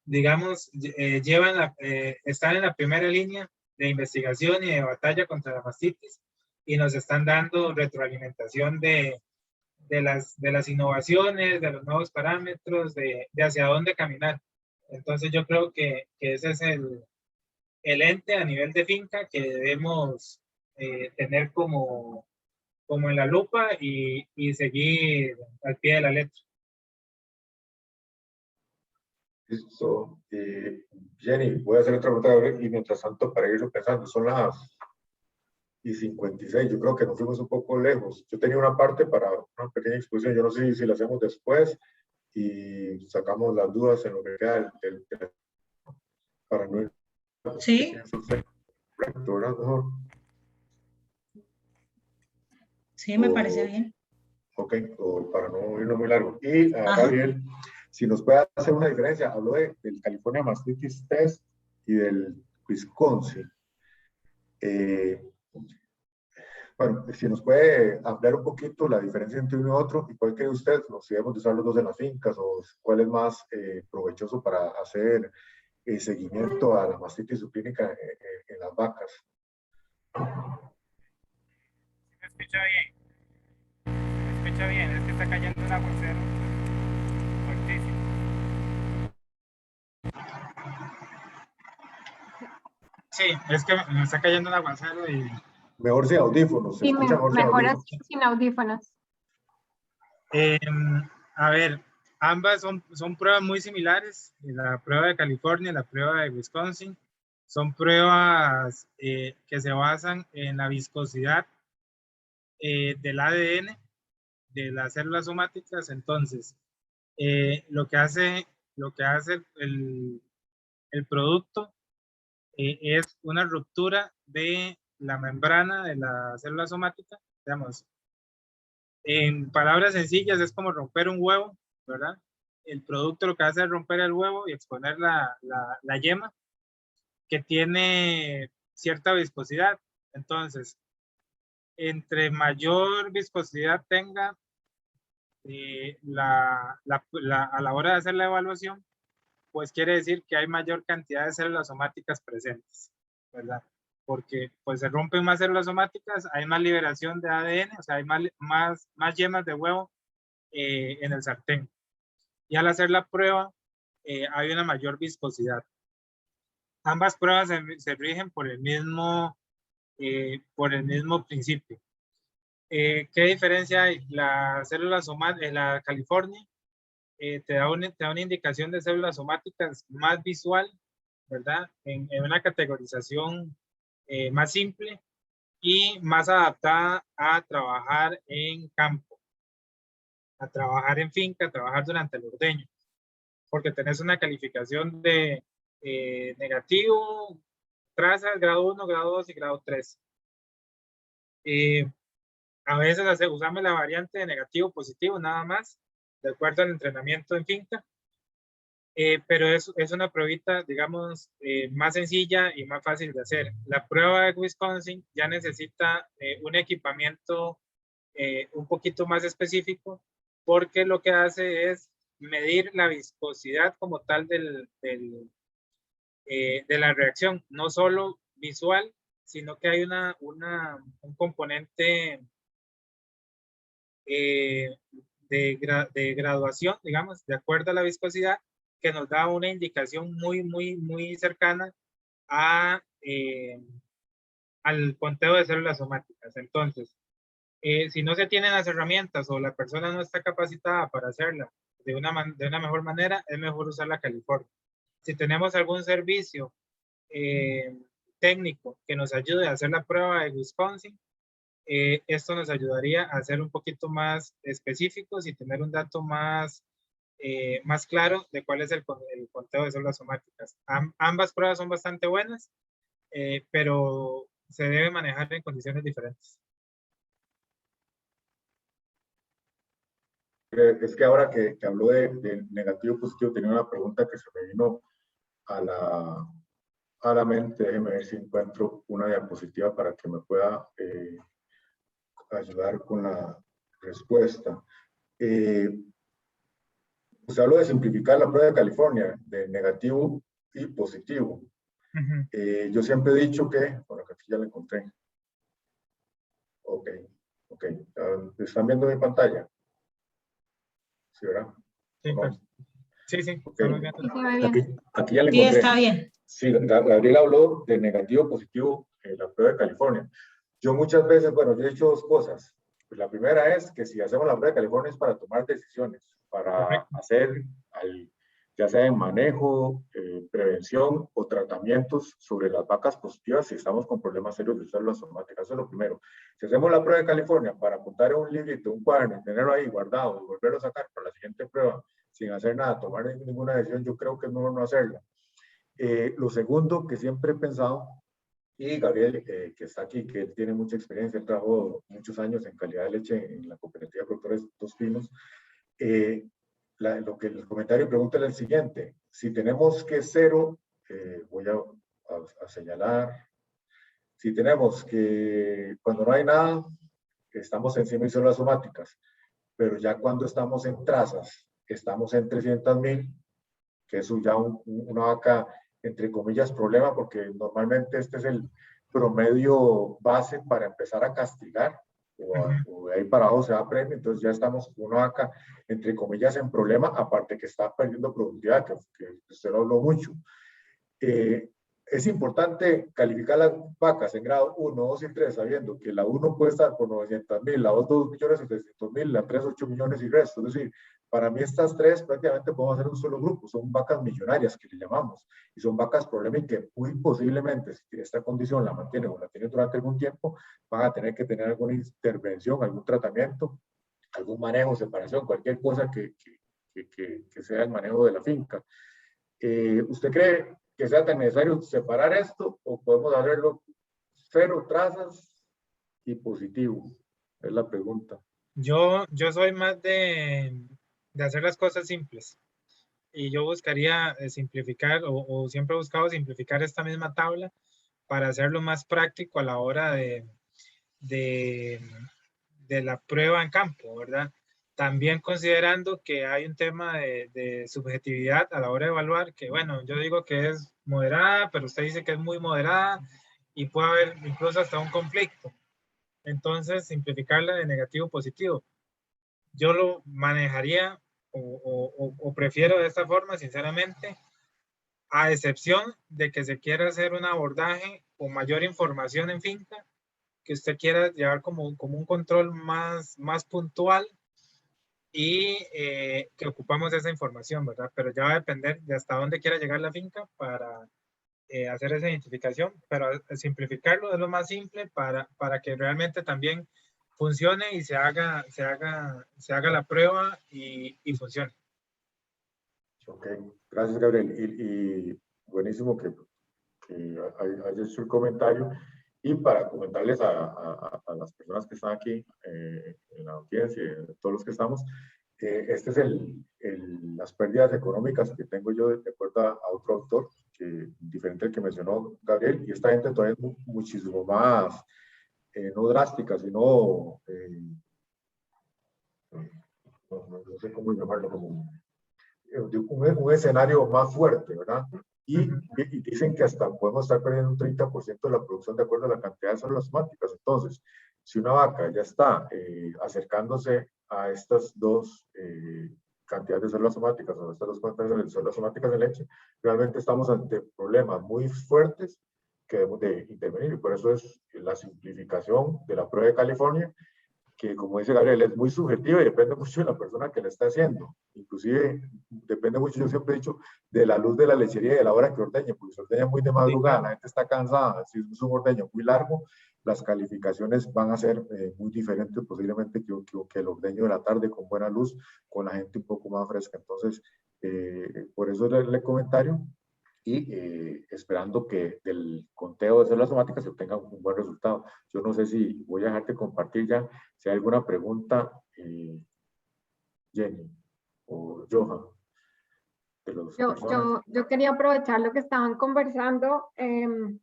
Speaker 2: digamos, están en la primera línea de investigación y de batalla contra la mastitis, y nos están dando retroalimentación de las innovaciones, de los nuevos parámetros, de hacia dónde caminar. Entonces yo creo que ese es el ente a nivel de finca que debemos tener como en la lupa y seguir al pie de la letra.
Speaker 4: Listo. Jenny, voy a hacer otra pregunta y mientras tanto, para irlo pensando, son las 56. Yo creo que nos fuimos un poco lejos. Yo tenía una parte para una pequeña exposición. Yo no sé si la hacemos después y sacamos las dudas en lo que queda para no ir.
Speaker 3: Sí.
Speaker 4: Mejor.
Speaker 3: Sí, me parece bien.
Speaker 4: Ok, o para no irnos muy largo. Y Gabriel, si nos puede hacer una diferencia, habló del California Mastitis Test y del Wisconsin. Bueno, si nos puede ampliar un poquito la diferencia entre uno y otro, y cuál cree usted, si debemos usar los dos en las fincas, o cuál es más provechoso para hacer seguimiento a la mastitis subclínica en las vacas.
Speaker 2: ¿Me escucha bien? ¿Me escucha bien? Es que está cayendo un aguacero fuertísimo. Sí, es que me está cayendo un aguacero y...
Speaker 4: Mejor sin audífonos.
Speaker 1: Sí, mejor sin audífonos.
Speaker 2: A ver, ambas son pruebas muy similares. La prueba de California y la prueba de Wisconsin son pruebas que se basan en la viscosidad del ADN de las células somáticas. Entonces, lo que hace el producto es una ruptura de la membrana de la célula somática. Digamos, en palabras sencillas, es como romper un huevo, ¿verdad? El producto lo que hace es romper el huevo y exponer la yema, que tiene cierta viscosidad. Entonces, entre mayor viscosidad tenga a la hora de hacer la evaluación, pues quiere decir que hay mayor cantidad de células somáticas presentes, ¿verdad? Porque pues se rompen más células somáticas, hay más liberación de ADN, o sea, hay más yemas de huevo en el sartén. Y al hacer la prueba, hay una mayor viscosidad. Ambas pruebas se rigen por el mismo principio. ¿Qué diferencia hay? La célula somática, la California, te da una indicación de células somáticas más visual, ¿verdad? En una categorización más simple y más adaptada a trabajar en campo, a trabajar en finca, a trabajar durante el ordeño, porque tenés una calificación de negativo, trazas, grado 1, grado 2 y grado 3. A veces usamos la variante de negativo, positivo, nada más, de acuerdo al entrenamiento en finca. Pero es una pruebita, digamos, más sencilla y más fácil de hacer. La prueba de Wisconsin ya necesita un equipamiento un poquito más específico, porque lo que hace es medir la viscosidad como tal de la reacción, no solo visual, sino que hay un componente de graduación, digamos, de acuerdo a la viscosidad, que nos da una indicación muy cercana al conteo de células somáticas. Entonces, si no se tienen las herramientas o la persona no está capacitada para hacerla de una mejor manera, es mejor usar la California. Si tenemos algún servicio técnico que nos ayude a hacer la prueba de Wisconsin, esto nos ayudaría a ser un poquito más específicos y tener un dato más más claro de cuál es el conteo de células somáticas. Ambas pruebas son bastante buenas, pero se debe manejar en condiciones diferentes.
Speaker 4: Es que ahora que habló de negativo positivo, tenía una pregunta que se me vino a la mente. Déjeme ver si encuentro una diapositiva para que me pueda ayudar con la respuesta. Se habló de simplificar la prueba de California, de negativo y positivo. Yo siempre he dicho que, bueno, que aquí ya la encontré. Ok. ¿Están viendo mi pantalla? ¿Sí, verdad?
Speaker 2: Sí,
Speaker 4: ¿No?
Speaker 2: sí, sí.
Speaker 4: Okay. Aquí ya le encontré.
Speaker 3: Sí, está bien.
Speaker 4: Sí, Gabriel habló de negativo, positivo en la prueba de California. Yo muchas veces, bueno, yo he hecho dos cosas. Pues la primera es que si hacemos la prueba de California es para tomar decisiones, para hacer, ya sea en manejo, prevención o tratamientos sobre las vacas positivas si estamos con problemas serios de células somáticas. Eso es lo primero. Si hacemos la prueba de California para apuntar en un librito, un cuaderno, tenerlo ahí guardado y volverlo a sacar para la siguiente prueba sin hacer nada, tomar ninguna decisión, yo creo que es mejor no hacerla. Lo segundo que siempre he pensado, y Gabriel, que está aquí, que él tiene mucha experiencia, él trabajó muchos años en calidad de leche en la cooperativa de productores Dos Pinos, lo que el comentario pregunta es el siguiente: si tenemos que cero, voy a señalar, si tenemos que cuando no hay nada, estamos encima de células somáticas, pero ya cuando estamos en trazas, estamos en 300,000, que es ya una vaca, entre comillas, problema, porque normalmente este es el promedio base para empezar a castigar, o de ahí para abajo se da premio, entonces ya estamos con una vaca, entre comillas, en problema, aparte que está perdiendo productividad, que usted lo habló mucho. Es importante calificar las vacas en grado 1, 2 y 3, sabiendo que la 1 puede estar por 900,000, la 2, 2.700.000, la 3, 8 millones y resto. Es decir, para mí estas tres prácticamente podemos hacer un solo grupo. Son vacas millonarias que le llamamos. Y son vacas problema y que muy posiblemente, si esta condición la mantienen o la tienen durante algún tiempo, van a tener que tener alguna intervención, algún tratamiento, algún manejo, separación, cualquier cosa que sea el manejo de la finca. ¿Usted cree que sea tan necesario separar esto o podemos hacerlo cero trazas y positivo? Es la pregunta.
Speaker 2: Yo soy más de hacer las cosas simples, y yo buscaría simplificar, o siempre he buscado simplificar esta misma tabla para hacerlo más práctico a la hora de la prueba en campo, ¿verdad? También considerando que hay un tema de subjetividad a la hora de evaluar, que bueno, yo digo que es moderada, pero usted dice que es muy moderada y puede haber incluso hasta un conflicto. Entonces, simplificarla de negativo a positivo. Yo lo manejaría o prefiero de esta forma, sinceramente, a excepción de que se quiera hacer un abordaje o mayor información en finca, que usted quiera llevar como un control más puntual y que ocupamos esa información, ¿verdad? Pero ya va a depender de hasta dónde quiera llegar la finca para hacer esa identificación, pero simplificarlo es lo más simple para que realmente también funcione y se haga la prueba y funcione.
Speaker 4: Ok, gracias Gabriel. Y buenísimo que haya hecho el comentario. Y para comentarles a las personas que están aquí en la audiencia, todos los que estamos, este es las pérdidas económicas que tengo yo de acuerdo a otro autor, diferente al que mencionó Gabriel, y esta gente todavía es muchísimo más, no drástica, sino, no sé cómo llamarlo, como un escenario más fuerte, ¿verdad? Y dicen que hasta podemos estar perdiendo un 30% de la producción de acuerdo a la cantidad de células somáticas. Entonces, si una vaca ya está acercándose a estas dos cantidades de células somáticas, o estas dos cantidades de células somáticas de leche, realmente estamos ante problemas muy fuertes que debemos de intervenir. Y por eso es la simplificación de la prueba de California, que como dice Gabriel, es muy subjetiva y depende mucho de la persona que la está haciendo. Inclusive depende mucho, yo siempre he dicho, de la luz de la lechería y de la hora que ordeñe, porque si ordeña muy de madrugada, la gente está cansada, si es un ordeño muy largo, las calificaciones van a ser muy diferentes posiblemente que el ordeño de la tarde con buena luz, con la gente un poco más fresca. Entonces, por eso el comentario y esperando que del conteo de células somáticas se obtenga un buen resultado. Yo no sé si voy a dejarte compartir ya, si hay alguna pregunta, Jenny o Johan.
Speaker 1: Yo quería aprovechar lo que estaban conversando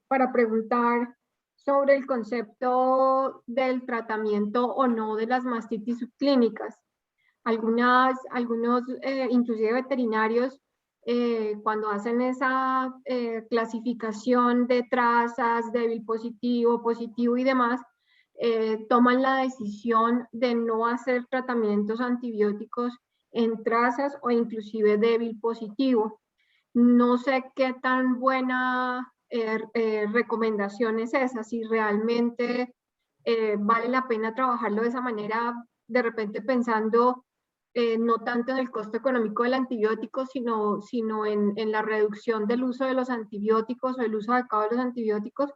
Speaker 1: para preguntar sobre el concepto del tratamiento o no de las mastitis subclínicas. Algunos, inclusive veterinarios, cuando hacen esa clasificación de trazas, débil positivo, positivo y demás, toman la decisión de no hacer tratamientos antibióticos en trazas o inclusive débil positivo. No sé qué tan buena recomendación es esa, si realmente vale la pena trabajarlo de esa manera, de repente pensando no tanto en el costo económico del antibiótico, sino en la reducción del uso de los antibióticos o el uso adecuado de los antibióticos.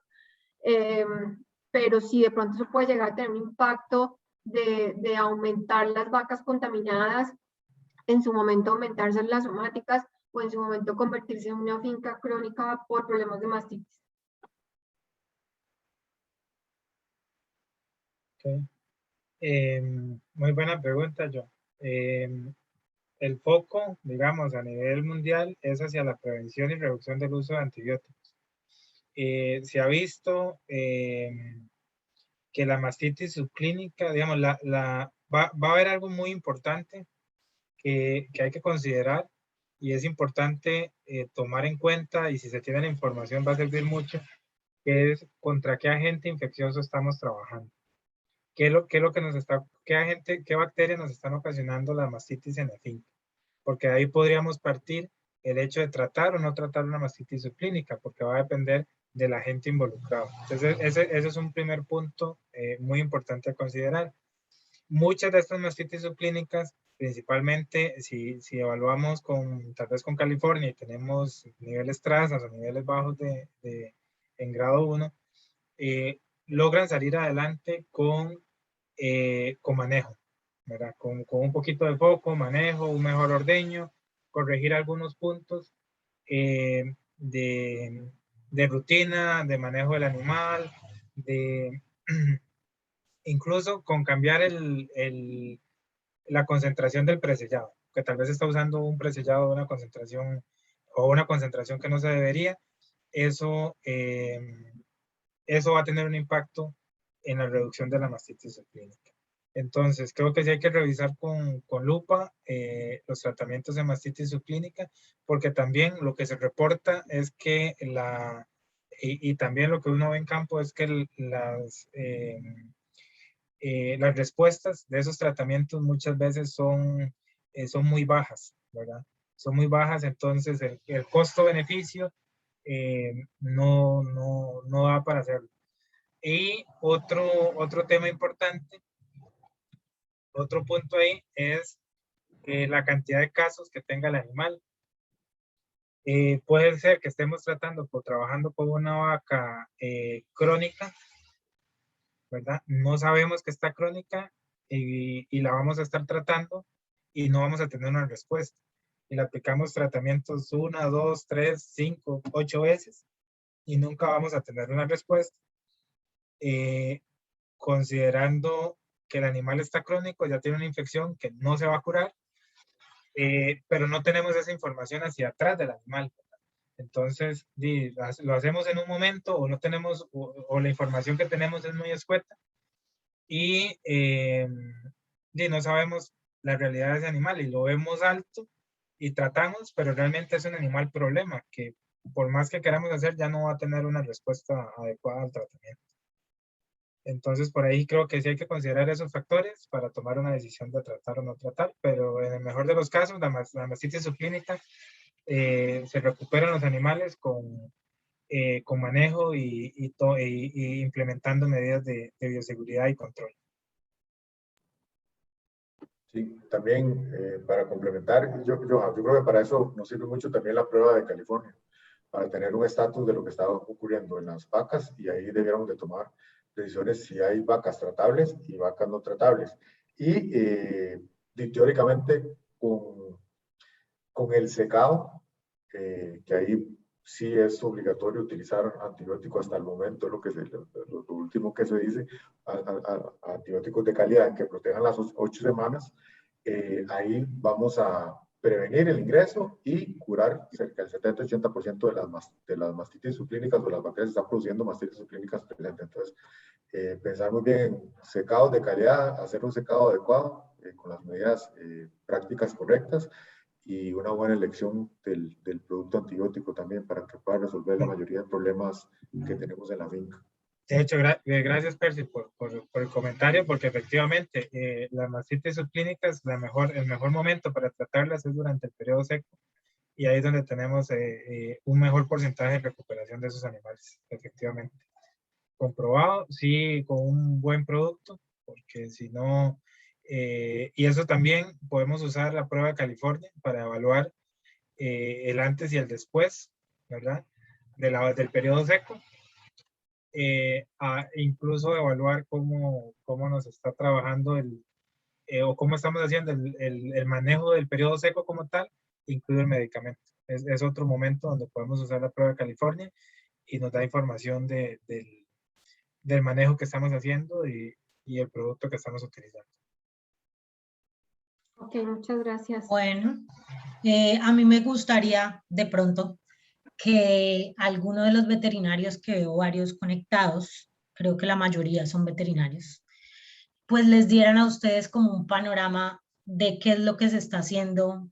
Speaker 1: Pero si de pronto eso puede llegar a tener un impacto de aumentar las vacas contaminadas, en su momento aumentar células somáticas o en su momento convertirse en una finca crónica por problemas de mastitis.
Speaker 2: Okay. Muy buena pregunta, John. El foco, digamos, a nivel mundial es hacia la prevención y reducción del uso de antibióticos. Se ha visto que la mastitis subclínica, digamos, va a haber algo muy importante que hay que considerar y es importante tomar en cuenta, y si se tiene la información va a servir mucho, que es contra qué agente infeccioso estamos trabajando. ¿Qué es lo que nos está, qué bacterias nos están ocasionando la mastitis en la finca? Porque de ahí podríamos partir el hecho de tratar o no tratar una mastitis subclínica, porque va a depender del agente involucrado. Entonces, ese es un primer punto muy importante a considerar. Muchas de estas mastitis subclínicas, principalmente si evaluamos tal vez con California y tenemos niveles trazas o niveles bajos en grado 1, logran salir adelante con manejo, ¿verdad? Con un poquito de foco, manejo, un mejor ordeño, corregir algunos puntos de rutina, de manejo del animal, incluso con cambiar la concentración del presellado, que tal vez está usando un presellado de una concentración o una concentración que no se debería, eso va a tener un impacto en la reducción de la mastitis subclínica. Entonces, creo que sí hay que revisar con lupa los tratamientos de mastitis subclínica, porque también lo que se reporta es que y también lo que uno ve en campo es que las respuestas de esos tratamientos muchas veces son muy bajas, ¿verdad? Son muy bajas, entonces el costo-beneficio no da para hacerlo. Y otro tema importante, otro punto ahí es la cantidad de casos que tenga el animal. Puede ser que estemos trabajando con una vaca crónica, ¿verdad? No sabemos que está crónica y la vamos a estar tratando y no vamos a tener una respuesta. Y le aplicamos tratamientos 1, 2, 3, 5, 8 veces y nunca vamos a tener una respuesta. Considerando que el animal está crónico, ya tiene una infección que no se va a curar, pero no tenemos esa información hacia atrás del animal. Entonces, lo hacemos en un momento o no tenemos, o la información que tenemos es muy escueta y no sabemos la realidad de ese animal y lo vemos alto y tratamos, pero realmente es un animal problema que por más que queramos hacer ya no va a tener una respuesta adecuada al tratamiento. Entonces, por ahí creo que sí hay que considerar esos factores para tomar una decisión de tratar o no tratar, pero en el mejor de los casos, la mastitis subclínica se recuperan los animales con manejo y implementando medidas de bioseguridad y control.
Speaker 4: Sí, también para complementar, yo creo que para eso nos sirve mucho también la prueba de California, para tener un estatus de lo que estaba ocurriendo en las vacas y ahí debiéramos de tomar decisiones si hay vacas tratables y vacas no tratables. Y teóricamente con el secado, que ahí sí es obligatorio utilizar antibióticos hasta el momento, es lo último que se dice, antibióticos de calidad que protejan las 8 semanas, ahí vamos a prevenir el ingreso y curar cerca del 70-80% de las mastitis subclínicas o las bacterias que están produciendo mastitis subclínicas presentes. Entonces, pensar muy bien en secados de calidad, hacer un secado adecuado con las medidas prácticas correctas y una buena elección del producto antibiótico también para que pueda resolver la mayoría de problemas que tenemos en la finca.
Speaker 2: De hecho, gracias Percy por el comentario, porque efectivamente las mastitis subclínicas, el mejor momento para tratarlas es durante el periodo seco, y ahí es donde tenemos un mejor porcentaje de recuperación de esos animales, efectivamente. Comprobado, sí, con un buen producto, porque si no, y eso también podemos usar la prueba de California para evaluar el antes y el después, ¿verdad? Del periodo seco. Incluso evaluar cómo nos está trabajando o cómo estamos haciendo el manejo del periodo seco como tal, incluye el medicamento. Es otro momento donde podemos usar la prueba de California y nos da información del manejo que estamos haciendo y el producto que estamos utilizando.
Speaker 1: Ok, muchas gracias.
Speaker 3: Bueno, a mí me gustaría de pronto que alguno de los veterinarios, que veo varios conectados, creo que la mayoría son veterinarios, pues les dieran a ustedes como un panorama de qué es lo que se está haciendo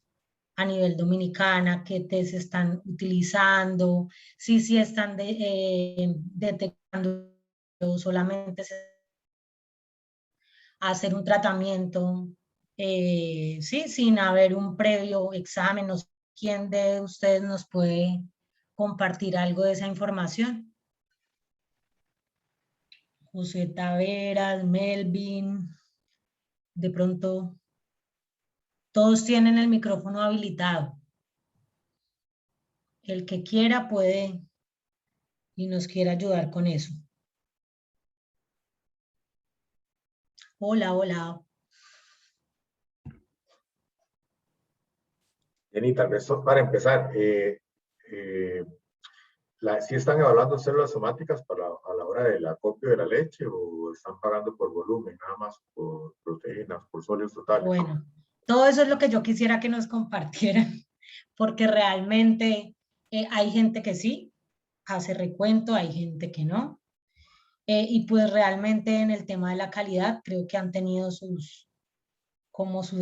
Speaker 3: a nivel Dominicana, qué test están utilizando, si están detectando solamente hacer un tratamiento, sí, sin haber un previo examen. No sé quién de ustedes nos puede compartir algo de esa información. José Taveras, Melvin, de pronto todos tienen el micrófono habilitado. El que quiera puede y nos quiere ayudar con eso. Hola, hola.
Speaker 4: Jenny, tal vez para empezar, ¿sí están evaluando células somáticas a la hora del acopio de la leche o están pagando por volumen, nada más por proteínas, por sólidos totales?
Speaker 3: Bueno, todo eso es lo que yo quisiera que nos compartieran, porque realmente hay gente que sí hace recuento, hay gente que no. Y pues realmente en el tema de la calidad creo que han tenido sus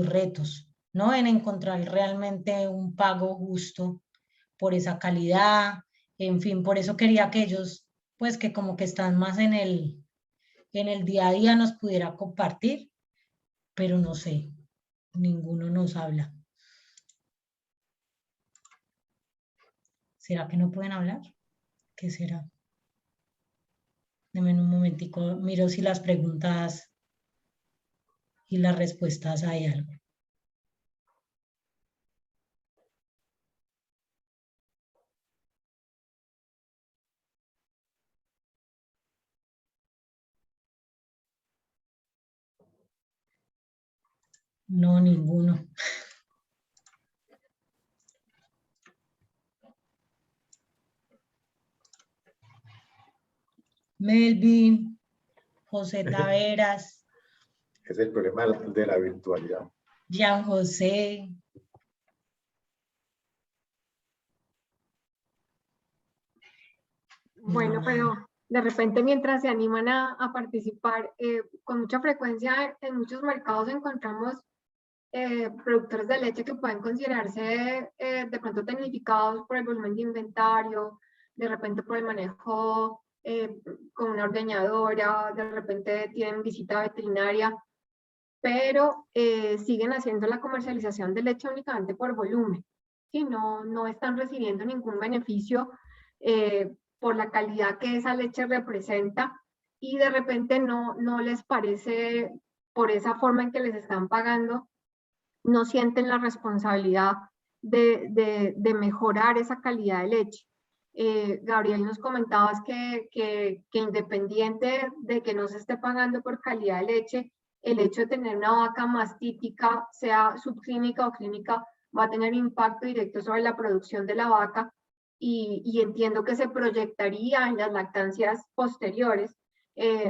Speaker 3: retos, ¿no? En encontrar realmente un pago justo por esa calidad. En fin, por eso quería que ellos, pues que como que están más en el día a día, nos pudiera compartir, pero no sé, ninguno nos habla. ¿Será que no pueden hablar? ¿Qué será? Deme un momentico, miro si las preguntas y las respuestas hay algo. No, ninguno. Melvin, José Taveras.
Speaker 4: Es el problema de la virtualidad.
Speaker 3: Jean José.
Speaker 1: Bueno, pero de repente mientras se animan a participar, con mucha frecuencia en muchos mercados encontramos productores de leche que pueden considerarse de pronto tecnificados por el volumen de inventario, de repente por el manejo con una ordeñadora, de repente tienen visita veterinaria, pero siguen haciendo la comercialización de leche únicamente por volumen. ¿Sí? No están recibiendo ningún beneficio por la calidad que esa leche representa y de repente no les parece, por esa forma en que les están pagando, no sienten la responsabilidad de mejorar esa calidad de leche. Gabriel, nos comentabas que independiente de que no se esté pagando por calidad de leche, el hecho de tener una vaca mastítica, sea subclínica o clínica, va a tener impacto directo sobre la producción de la vaca y entiendo que se proyectaría en las lactancias posteriores.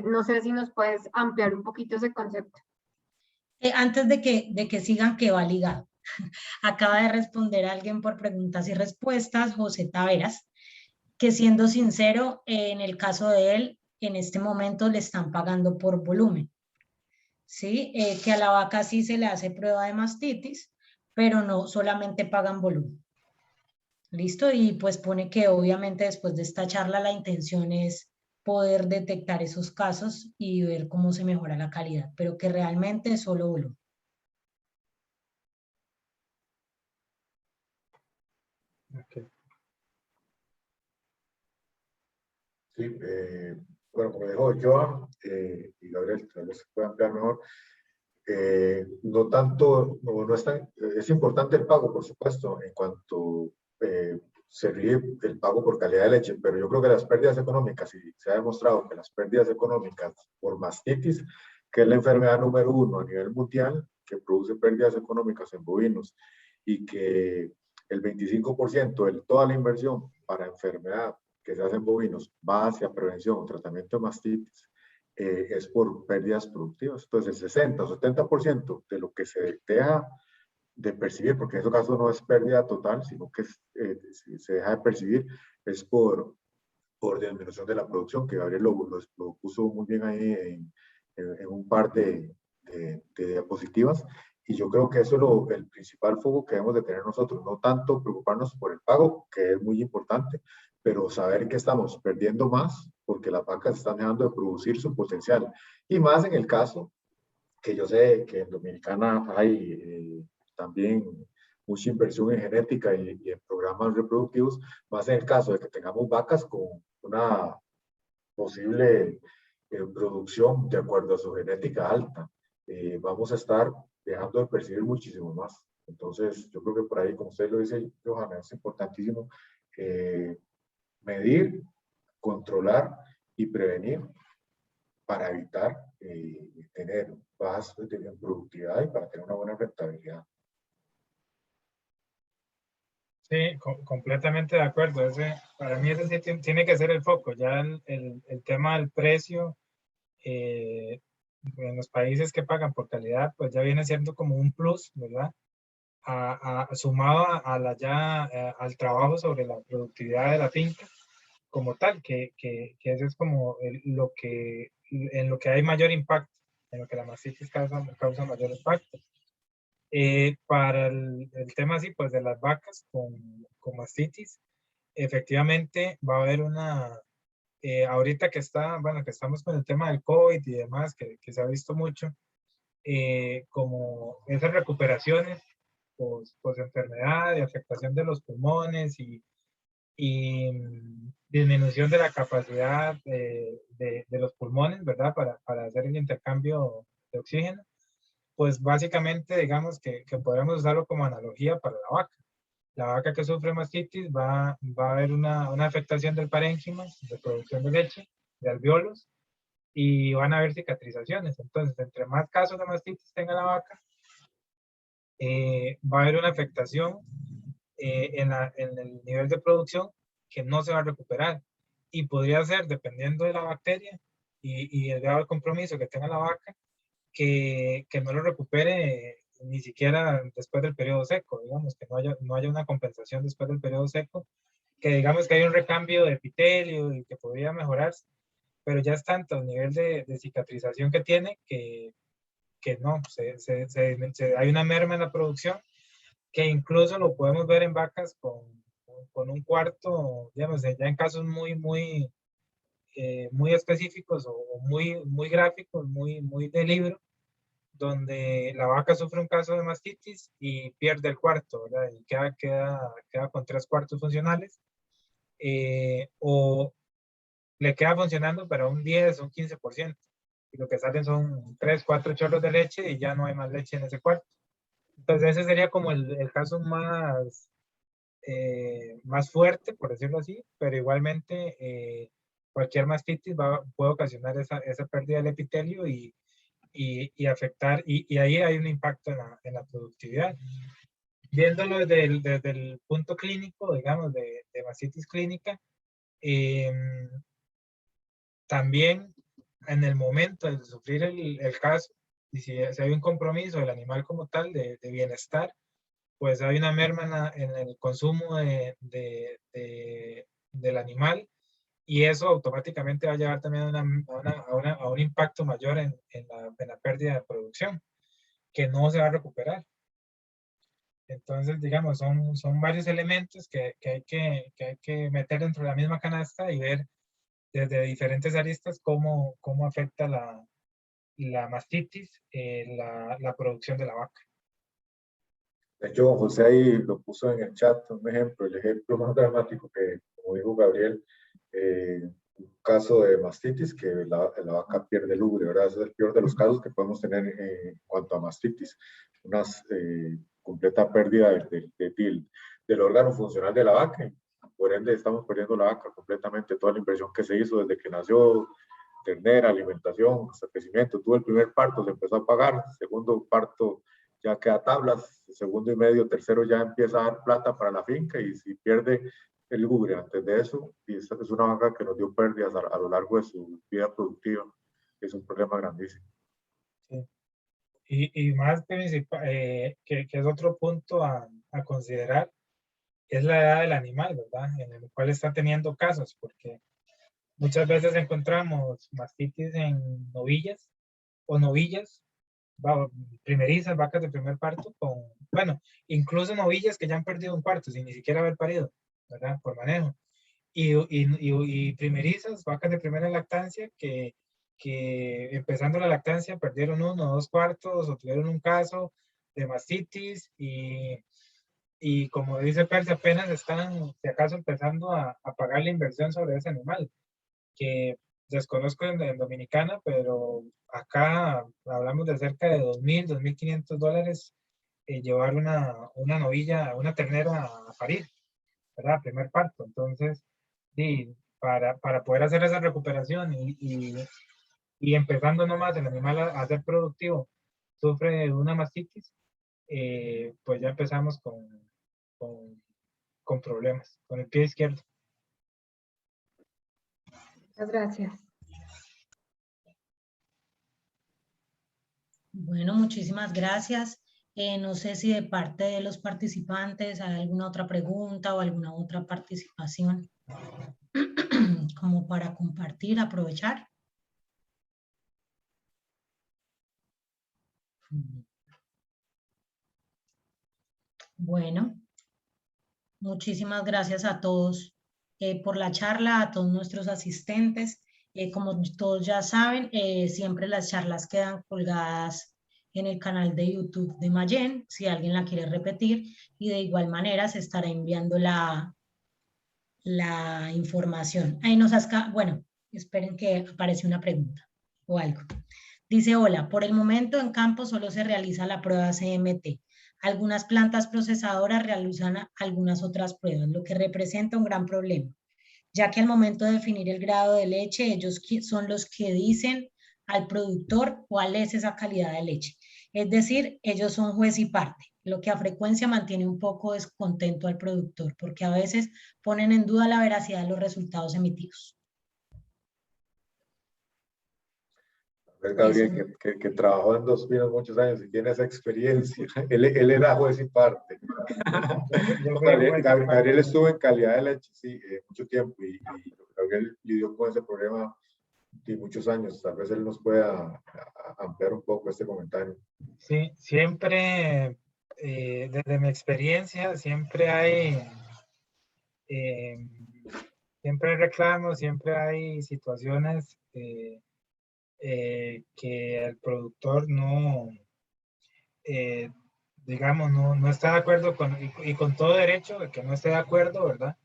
Speaker 1: No sé si nos puedes ampliar un poquito ese concepto.
Speaker 3: Antes de que sigan, que va ligado. Acaba de responder alguien por preguntas y respuestas, José Taveras, que siendo sincero, en el caso de él, en este momento le están pagando por volumen. ¿Sí? Que a la vaca sí se le hace prueba de mastitis, pero no solamente pagan volumen. ¿Listo? Y pues pone que obviamente después de esta charla la intención es poder detectar esos casos y ver cómo se mejora la calidad, pero que realmente es solo volumen.
Speaker 2: Okay.
Speaker 4: Sí, bueno, como dijo Joan y Gabriel, tal vez se pueda ampliar mejor, no tanto, no es tan, es importante el pago, por supuesto, en cuanto se ríe el pago por calidad de leche, pero yo creo que las pérdidas económicas, y se ha demostrado que las pérdidas económicas por mastitis, que es la enfermedad número 1 a nivel mundial, que produce pérdidas económicas en bovinos, y que el 25% de toda la inversión para enfermedad que se hace en bovinos va hacia prevención o tratamiento de mastitis, es por pérdidas productivas. Entonces, el 60 o 70% de lo que se deja de percibir, porque en ese caso no es pérdida total, sino que se deja de percibir, es por disminución de la producción, que Gabriel lo puso muy bien ahí en un par de diapositivas. Y yo creo que eso es el principal foco que debemos de tener nosotros, no tanto preocuparnos por el pago, que es muy importante, pero saber que estamos perdiendo más porque las vacas están dejando de producir su potencial. Y más en el caso que yo sé que en Dominicana hay también mucha inversión en genética y en programas reproductivos, más en el caso de que tengamos vacas con una posible producción de acuerdo a su genética alta, vamos a estar dejando de percibir muchísimo más. Entonces, yo creo que por ahí, como usted lo dice, Johanna, es importantísimo medir, controlar y prevenir para evitar tener bajas en productividad y para tener una buena rentabilidad.
Speaker 2: Sí, completamente de acuerdo. Para mí ese sí tiene que ser el foco. Ya el tema del precio en los países que pagan por calidad, pues ya viene siendo como un plus, ¿verdad? Sumado al trabajo sobre la productividad de la finca como tal, que eso es como en lo que hay mayor impacto, en lo que la mastitis causa mayor impacto. Para el tema así, pues de las vacas con mastitis, efectivamente va a haber ahorita que estamos con el tema del COVID y demás, que se ha visto mucho, como esas recuperaciones post enfermedad y afectación de los pulmones y disminución de la capacidad de los pulmones, ¿verdad? Para hacer el intercambio de oxígeno, pues básicamente digamos que podríamos usarlo como analogía para la vaca. La vaca que sufre mastitis va a haber una afectación del parénquima, de producción de leche, de alvéolos, y van a haber cicatrizaciones. Entonces, entre más casos de mastitis tenga la vaca, va a haber una afectación en el nivel de producción que no se va a recuperar. Y podría ser, dependiendo de la bacteria y el grado de compromiso que tenga la vaca, que no lo recupere ni siquiera después del periodo seco, digamos, que no haya una compensación después del periodo seco, que digamos que hay un recambio de epitelio y que podría mejorarse, pero ya es tanto el nivel de cicatrización que tiene que no, hay una merma en la producción, que incluso lo podemos ver en vacas con un cuarto, digamos, ya en casos muy específicos o muy gráficos, muy de libro, donde la vaca sufre un caso de mastitis y pierde el cuarto, ¿verdad? Y queda con 3/4 funcionales, o le queda funcionando pero un 10 o un 15%, y lo que salen son 3, 4 chorros de leche y ya no hay más leche en ese cuarto. Entonces ese sería como el caso más más fuerte, por decirlo así, pero igualmente cualquier mastitis puede ocasionar esa pérdida del epitelio y afectar, y ahí hay un impacto en la productividad. Viéndolo desde el punto clínico, digamos, de mastitis clínica, también en el momento de sufrir el caso, y si hay un compromiso del animal como tal de bienestar, pues hay una merma en el consumo del animal, y eso automáticamente va a llevar también a un impacto mayor en la pérdida de producción, que no se va a recuperar. Entonces, digamos, son varios elementos que hay que meter dentro de la misma canasta y ver desde diferentes aristas cómo afecta la mastitis, la producción de la vaca.
Speaker 4: De hecho, José ahí lo puso en el chat, un ejemplo, el ejemplo más dramático que, como dijo Gabriel, un caso de mastitis que la vaca pierde el ubre, ¿verdad? Ese es el peor de los casos que podemos tener en cuanto a mastitis, una completa pérdida del órgano funcional de la vaca. Por ende, estamos perdiendo la vaca completamente, toda la inversión que se hizo desde que nació, ternera, alimentación, hasta crecimiento. Tuvo el primer parto, se empezó a pagar, segundo parto ya queda tablas, segundo y medio, tercero ya empieza a dar plata para la finca, y si pierde el ubre antes de eso, y esta es una vaca que nos dio pérdidas a lo largo de su vida productiva, es un problema grandísimo.
Speaker 2: Sí. Y más que es otro punto a considerar, es la edad del animal, ¿verdad? En el cual está teniendo casos, porque muchas veces encontramos mastitis en novillas o novillas, primerizas, vacas de primer parto, bueno, incluso novillas que ya han perdido un parto sin ni siquiera haber parido, ¿verdad? Por manejo. Y primerizas, vacas de primera lactancia que empezando la lactancia perdieron 1 o 2 partos o tuvieron un caso de mastitis, y como dice Percy, apenas están, si acaso, empezando a pagar la inversión sobre ese animal, que desconozco en Dominicana, pero acá hablamos de cerca de $2,000, $2,500 llevar una novilla, una ternera a parir, ¿verdad? Primer parto. Entonces, sí, para poder hacer esa recuperación y empezando nomás el animal a ser productivo, sufre una mastitis, pues ya empezamos con problemas, con el pie izquierdo.
Speaker 1: Muchas gracias.
Speaker 3: Bueno, muchísimas gracias. No sé si de parte de los participantes hay alguna otra pregunta o alguna otra participación como para compartir, aprovechar. Bueno, muchísimas gracias a todos por la charla, a todos nuestros asistentes. Como todos ya saben, siempre las charlas quedan colgadas en el canal de YouTube de Mayen, si alguien la quiere repetir, y de igual manera se estará enviando la información. Ahí bueno, esperen que aparece una pregunta o algo. Dice, hola, por el momento en campo solo se realiza la prueba CMT. Algunas plantas procesadoras realizan algunas otras pruebas, lo que representa un gran problema, ya que al momento de definir el grado de leche, ellos son los que dicen al productor cuál es esa calidad de leche. Es decir, ellos son juez y parte, lo que a frecuencia mantiene un poco descontento al productor, porque a veces ponen en duda la veracidad de los resultados emitidos.
Speaker 4: Gabriel, que trabajó en Dos Pinos muchos años y tiene esa experiencia. Él era juez y parte. Gabriel estuvo en calidad de leche, sí, mucho tiempo, y Gabriel lidió con ese problema de muchos años. Tal vez él nos pueda ampliar un poco este comentario.
Speaker 2: Sí, siempre, desde mi experiencia, siempre hay reclamos, siempre hay situaciones que el productor no, digamos, no está de acuerdo y con todo derecho de que no esté de acuerdo, ¿verdad?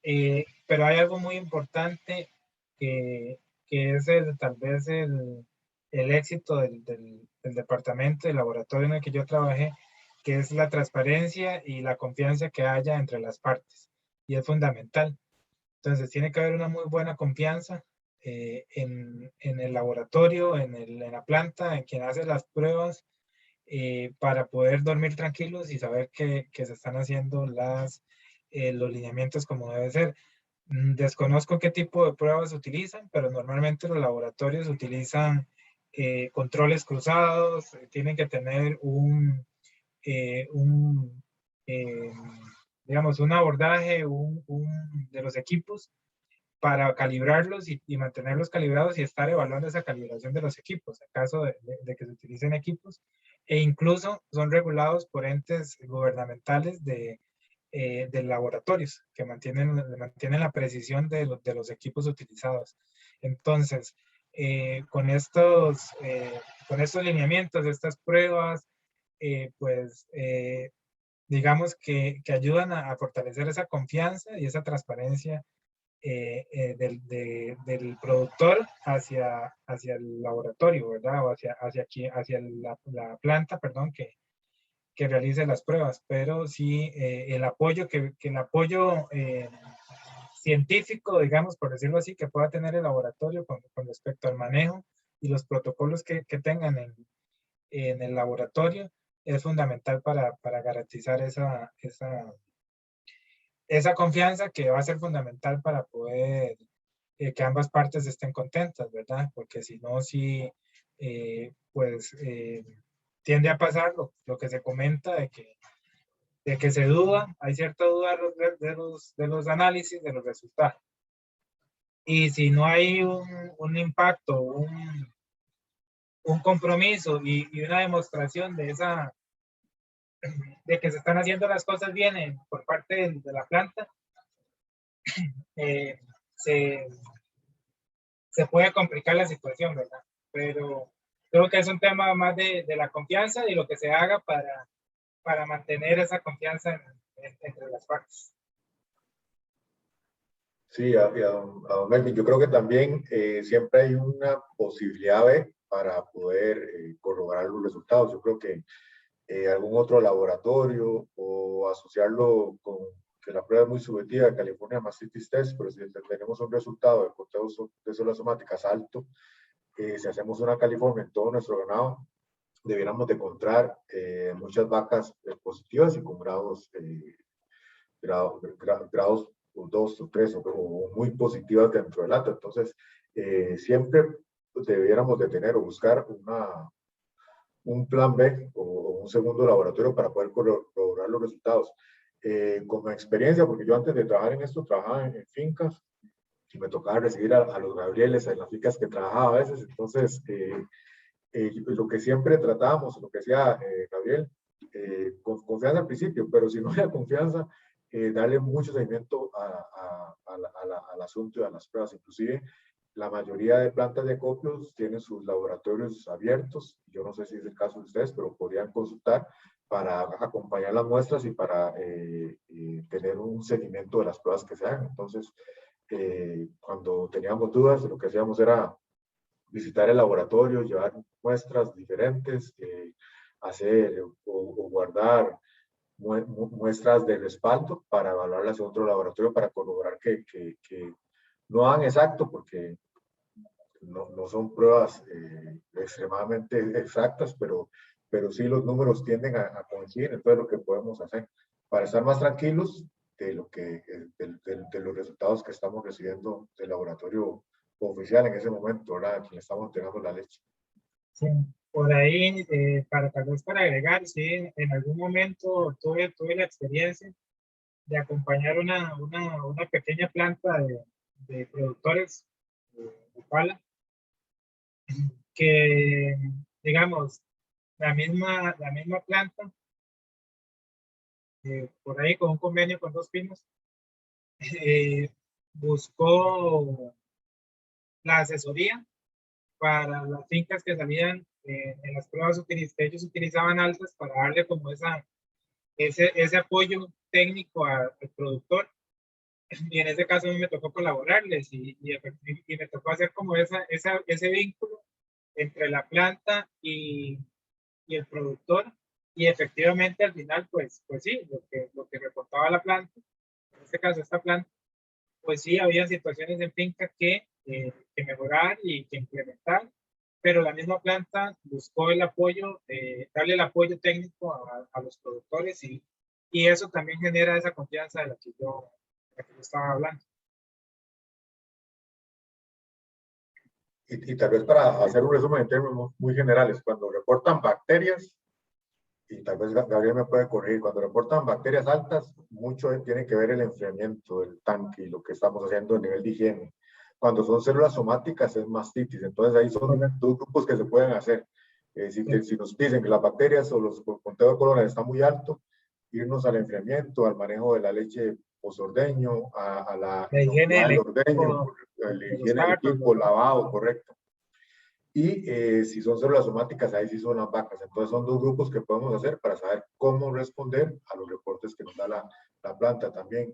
Speaker 2: Pero hay algo muy importante que es tal vez el éxito del departamento, del laboratorio en el que yo trabajé, que es la transparencia y la confianza que haya entre las partes, y es fundamental. Entonces tiene que haber una muy buena confianza en el laboratorio, en la planta, en quien hace las pruebas, para poder dormir tranquilos y saber que se están haciendo los lineamientos como debe ser. Desconozco qué tipo de pruebas utilizan, pero normalmente los laboratorios utilizan controles cruzados, tienen que tener eh, digamos, un abordaje de los equipos para calibrarlos y mantenerlos calibrados y estar evaluando esa calibración de los equipos, en caso de que se utilicen equipos, e incluso son regulados por entes gubernamentales de laboratorios que mantienen la precisión de los equipos utilizados. Entonces, con estos lineamientos, estas pruebas, pues digamos que ayudan a fortalecer esa confianza y esa transparencia del productor hacia el laboratorio, ¿verdad? O hacia la planta, perdón, que realice las pruebas, pero sí el apoyo científico, digamos, por decirlo así, que pueda tener el laboratorio con respecto al manejo y los protocolos que tengan en el laboratorio es fundamental para garantizar esa confianza, que va a ser fundamental para poder que ambas partes estén contentas, ¿verdad? Porque si no, sí, pues tiende a pasar lo que se comenta de que se duda, hay cierta duda de los análisis, de los resultados. Y si no hay un impacto, un compromiso y una demostración de que se están haciendo las cosas bien por parte de la planta, se puede complicar la situación, ¿verdad? Pero creo que es un tema más de la confianza y lo que se haga para mantener esa confianza entre las partes.
Speaker 4: Sí, a don Melvin, yo creo que también siempre hay una posibilidad B para poder corroborar los resultados. Yo creo que algún otro laboratorio o asociarlo con que la prueba es muy subjetiva de California Mastitis Test, pero si tenemos un resultado de conteo de células somáticas alto, si hacemos una California en todo nuestro ganado, debiéramos de encontrar muchas vacas positivas y con grados 2 o 3 o muy positivas dentro del acto. Entonces, siempre debiéramos de tener o buscar un plan B o un segundo laboratorio para poder corroborar los resultados. Con experiencia, porque yo antes de trabajar en esto, trabajaba en fincas y me tocaba recibir a los Gabrieles en las fincas que trabajaba a veces. Entonces, lo que siempre tratábamos, lo que decía Gabriel, con confianza al principio, pero si no hay confianza, darle mucho seguimiento al asunto y a las pruebas. Inclusive, la mayoría de plantas de acopios tienen sus laboratorios abiertos. Yo no sé si es el caso de ustedes, pero podrían consultar para acompañar las muestras y para tener un seguimiento de las pruebas que se hagan. Entonces, cuando teníamos dudas, lo que hacíamos era visitar el laboratorio, llevar muestras diferentes, hacer o guardar muestras de respaldo para evaluarlas en otro laboratorio para corroborar que no dan exacto, porque no son pruebas extremadamente exactas, pero sí los números tienden a coincidir. Entonces, lo que podemos hacer para estar más tranquilos de los resultados que estamos recibiendo del laboratorio oficial en ese momento, ¿verdad? Quien estamos entregando la leche.
Speaker 2: Sí, por ahí, tal vez para agregar, sí, en algún momento tuve la experiencia de acompañar una pequeña planta de productores de pala, que, digamos, la misma planta, por ahí con un convenio con Dos Pinos, buscó la asesoría para las fincas que salían en las pruebas que ellos utilizaban altas, para darle como ese apoyo técnico al productor. Y en ese caso a mí me tocó colaborarles y me tocó hacer como ese vínculo entre la planta y el productor, Y efectivamente al final, pues sí, lo que reportaba la planta, en este caso esta planta, pues sí, había situaciones en finca que mejorar y que implementar, pero la misma planta buscó el apoyo, darle el apoyo técnico a los productores y eso también genera esa confianza de la que yo estaba hablando.
Speaker 4: Y tal vez para hacer un resumen en términos muy generales, cuando reportan bacterias, y tal vez Gabriel me puede corregir, cuando reportan bacterias altas, mucho tiene que ver el enfriamiento del tanque y lo que estamos haciendo a nivel de higiene. Cuando son células somáticas es mastitis, entonces ahí son dos grupos que se pueden hacer. Si nos dicen que las bacterias o los conteos de colonias están muy altos, irnos al enfriamiento, al manejo de la leche posordeño, a la
Speaker 2: higiene
Speaker 4: inocuidad
Speaker 2: del
Speaker 4: del ordeño, la higiene del equipo, lavado, correcto. Y si son células somáticas, ahí sí son las vacas. Entonces son dos grupos que podemos hacer para saber cómo responder a los reportes que nos da la planta también.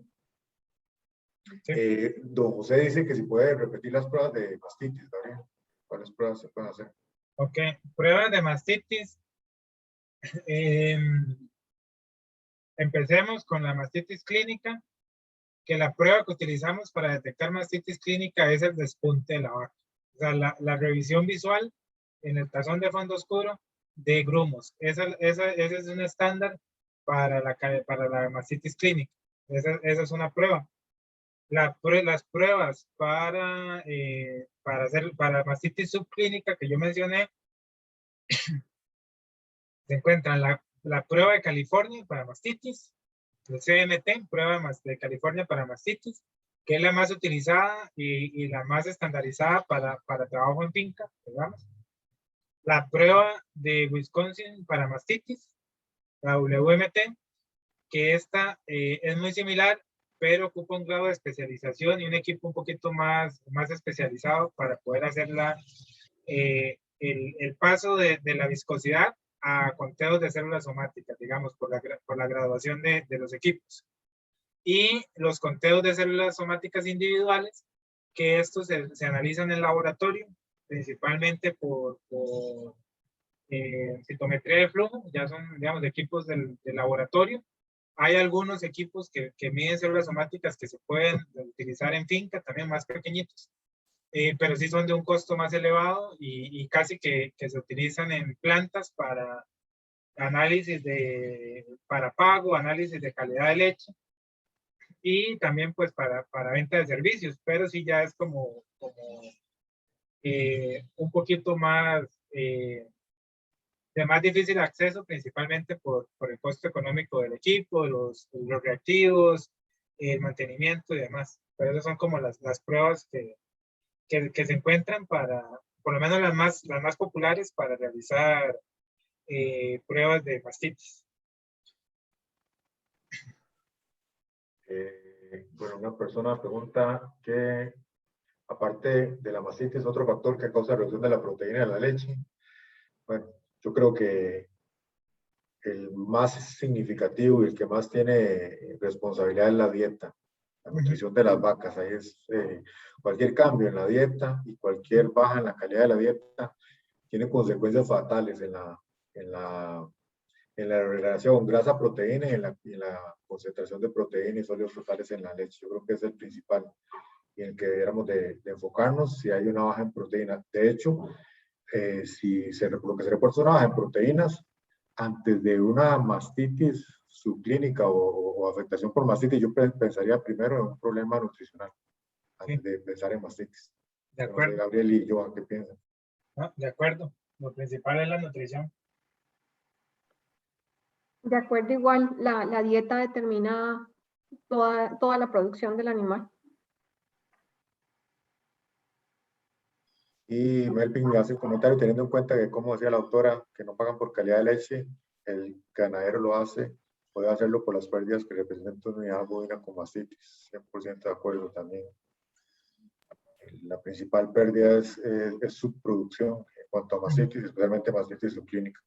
Speaker 4: Sí. Don José dice que si puede repetir las pruebas de mastitis, Gabriel. ¿Cuáles pruebas se pueden hacer?
Speaker 2: Ok, pruebas de mastitis. Empecemos con la mastitis clínica, que la prueba que utilizamos para detectar mastitis clínica es el despunte de la vaca. O sea, la revisión visual en el tazón de fondo oscuro de grumos. Ese es un estándar para la mastitis clínica. Esa es una prueba. Las pruebas para mastitis subclínica que yo mencioné, se encuentran la prueba de California para mastitis, el CMT, prueba de California para mastitis, que es la más utilizada y la más estandarizada para trabajo en finca, digamos. La prueba de Wisconsin para mastitis, la WMT, que esta es muy similar, pero ocupa un grado de especialización y un equipo un poquito más especializado para poder hacer el paso de la viscosidad a conteos de células somáticas, digamos, por la graduación de los equipos. Y los conteos de células somáticas individuales, que estos se analizan en el laboratorio, principalmente por citometría de flujo, ya son, digamos, equipos del laboratorio. Hay algunos equipos que miden células somáticas que se pueden utilizar en finca, también más pequeñitos, pero sí son de un costo más elevado y casi que se utilizan en plantas para análisis para pago, análisis de calidad de leche y también pues para venta de servicios, pero sí ya es como un poquito más de más difícil acceso, principalmente por el costo económico del equipo, los reactivos, el mantenimiento y demás. Pero esas son como las pruebas que se encuentran para, por lo menos las más populares para realizar pruebas de mastitis.
Speaker 4: Bueno, una persona pregunta que, aparte de la mastitis, otro factor que causa reducción de la proteína de la leche. Bueno, yo creo que el más significativo y el que más tiene responsabilidad es la dieta, la nutrición de las vacas. Ahí es cualquier cambio en la dieta y cualquier baja en la calidad de la dieta tiene consecuencias fatales en la relación grasa-proteína y en la concentración de proteína y sólidos totales en la leche. Yo creo que es el principal y en el que deberíamos de enfocarnos si hay una baja en proteínas. De hecho, si lo que se reporta es una baja en proteínas, antes de una mastitis subclínica o afectación por mastitis, yo pensaría primero en un problema nutricional, antes de pensar en mastitis.
Speaker 2: De acuerdo.
Speaker 4: No sé, Gabriel y Joan, ¿qué piensan?
Speaker 2: No, de acuerdo. Lo principal es la nutrición.
Speaker 1: De acuerdo, igual la dieta determina toda la producción del animal.
Speaker 4: Y Melvin hace el comentario teniendo en cuenta que, como decía la autora, que no pagan por calidad de leche, el ganadero lo hace, puede hacerlo por las pérdidas que representa una unidad bovina con mastitis. 100% de acuerdo también. La principal pérdida es subproducción en cuanto a mastitis, especialmente mastitis subclínica.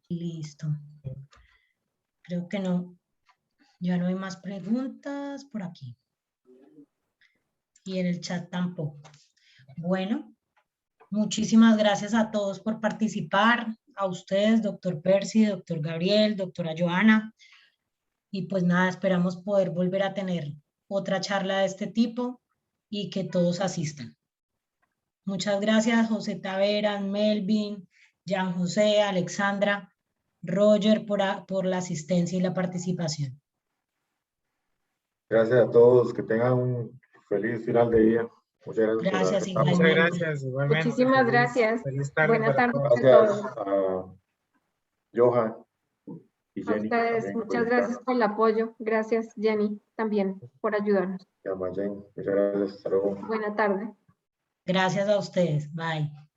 Speaker 3: Listo. Creo que no. Ya no hay más preguntas por aquí. Y en el chat tampoco. Bueno, Muchísimas gracias a todos por participar, a ustedes, doctor Percy, doctor Gabriel, doctora Joana. Y pues nada, esperamos poder volver a tener otra charla de este tipo y que todos asistan. Muchas gracias, José Taveras, Melvin, Jan José, Alexandra, Roger, por la asistencia y la participación.
Speaker 4: Gracias a todos, que tengan un feliz final de día. Muchas gracias.
Speaker 3: Gracias,
Speaker 2: Muchas
Speaker 3: igualmente.
Speaker 2: gracias, igualmente.
Speaker 1: Muchísimas gracias.
Speaker 2: Feliz tarde
Speaker 1: Buena
Speaker 2: para
Speaker 1: tarde
Speaker 2: todos.
Speaker 1: a
Speaker 4: Gracias
Speaker 1: todos.
Speaker 4: a Johan y
Speaker 1: A
Speaker 4: Jenny.
Speaker 1: ustedes,
Speaker 4: también por
Speaker 1: muchas
Speaker 4: estar.
Speaker 1: gracias por el apoyo. Gracias, Jenny, también por ayudarnos.
Speaker 4: Y a Mayen, muchas gracias. Hasta luego.
Speaker 1: Buena tarde.
Speaker 3: Gracias a ustedes. Bye.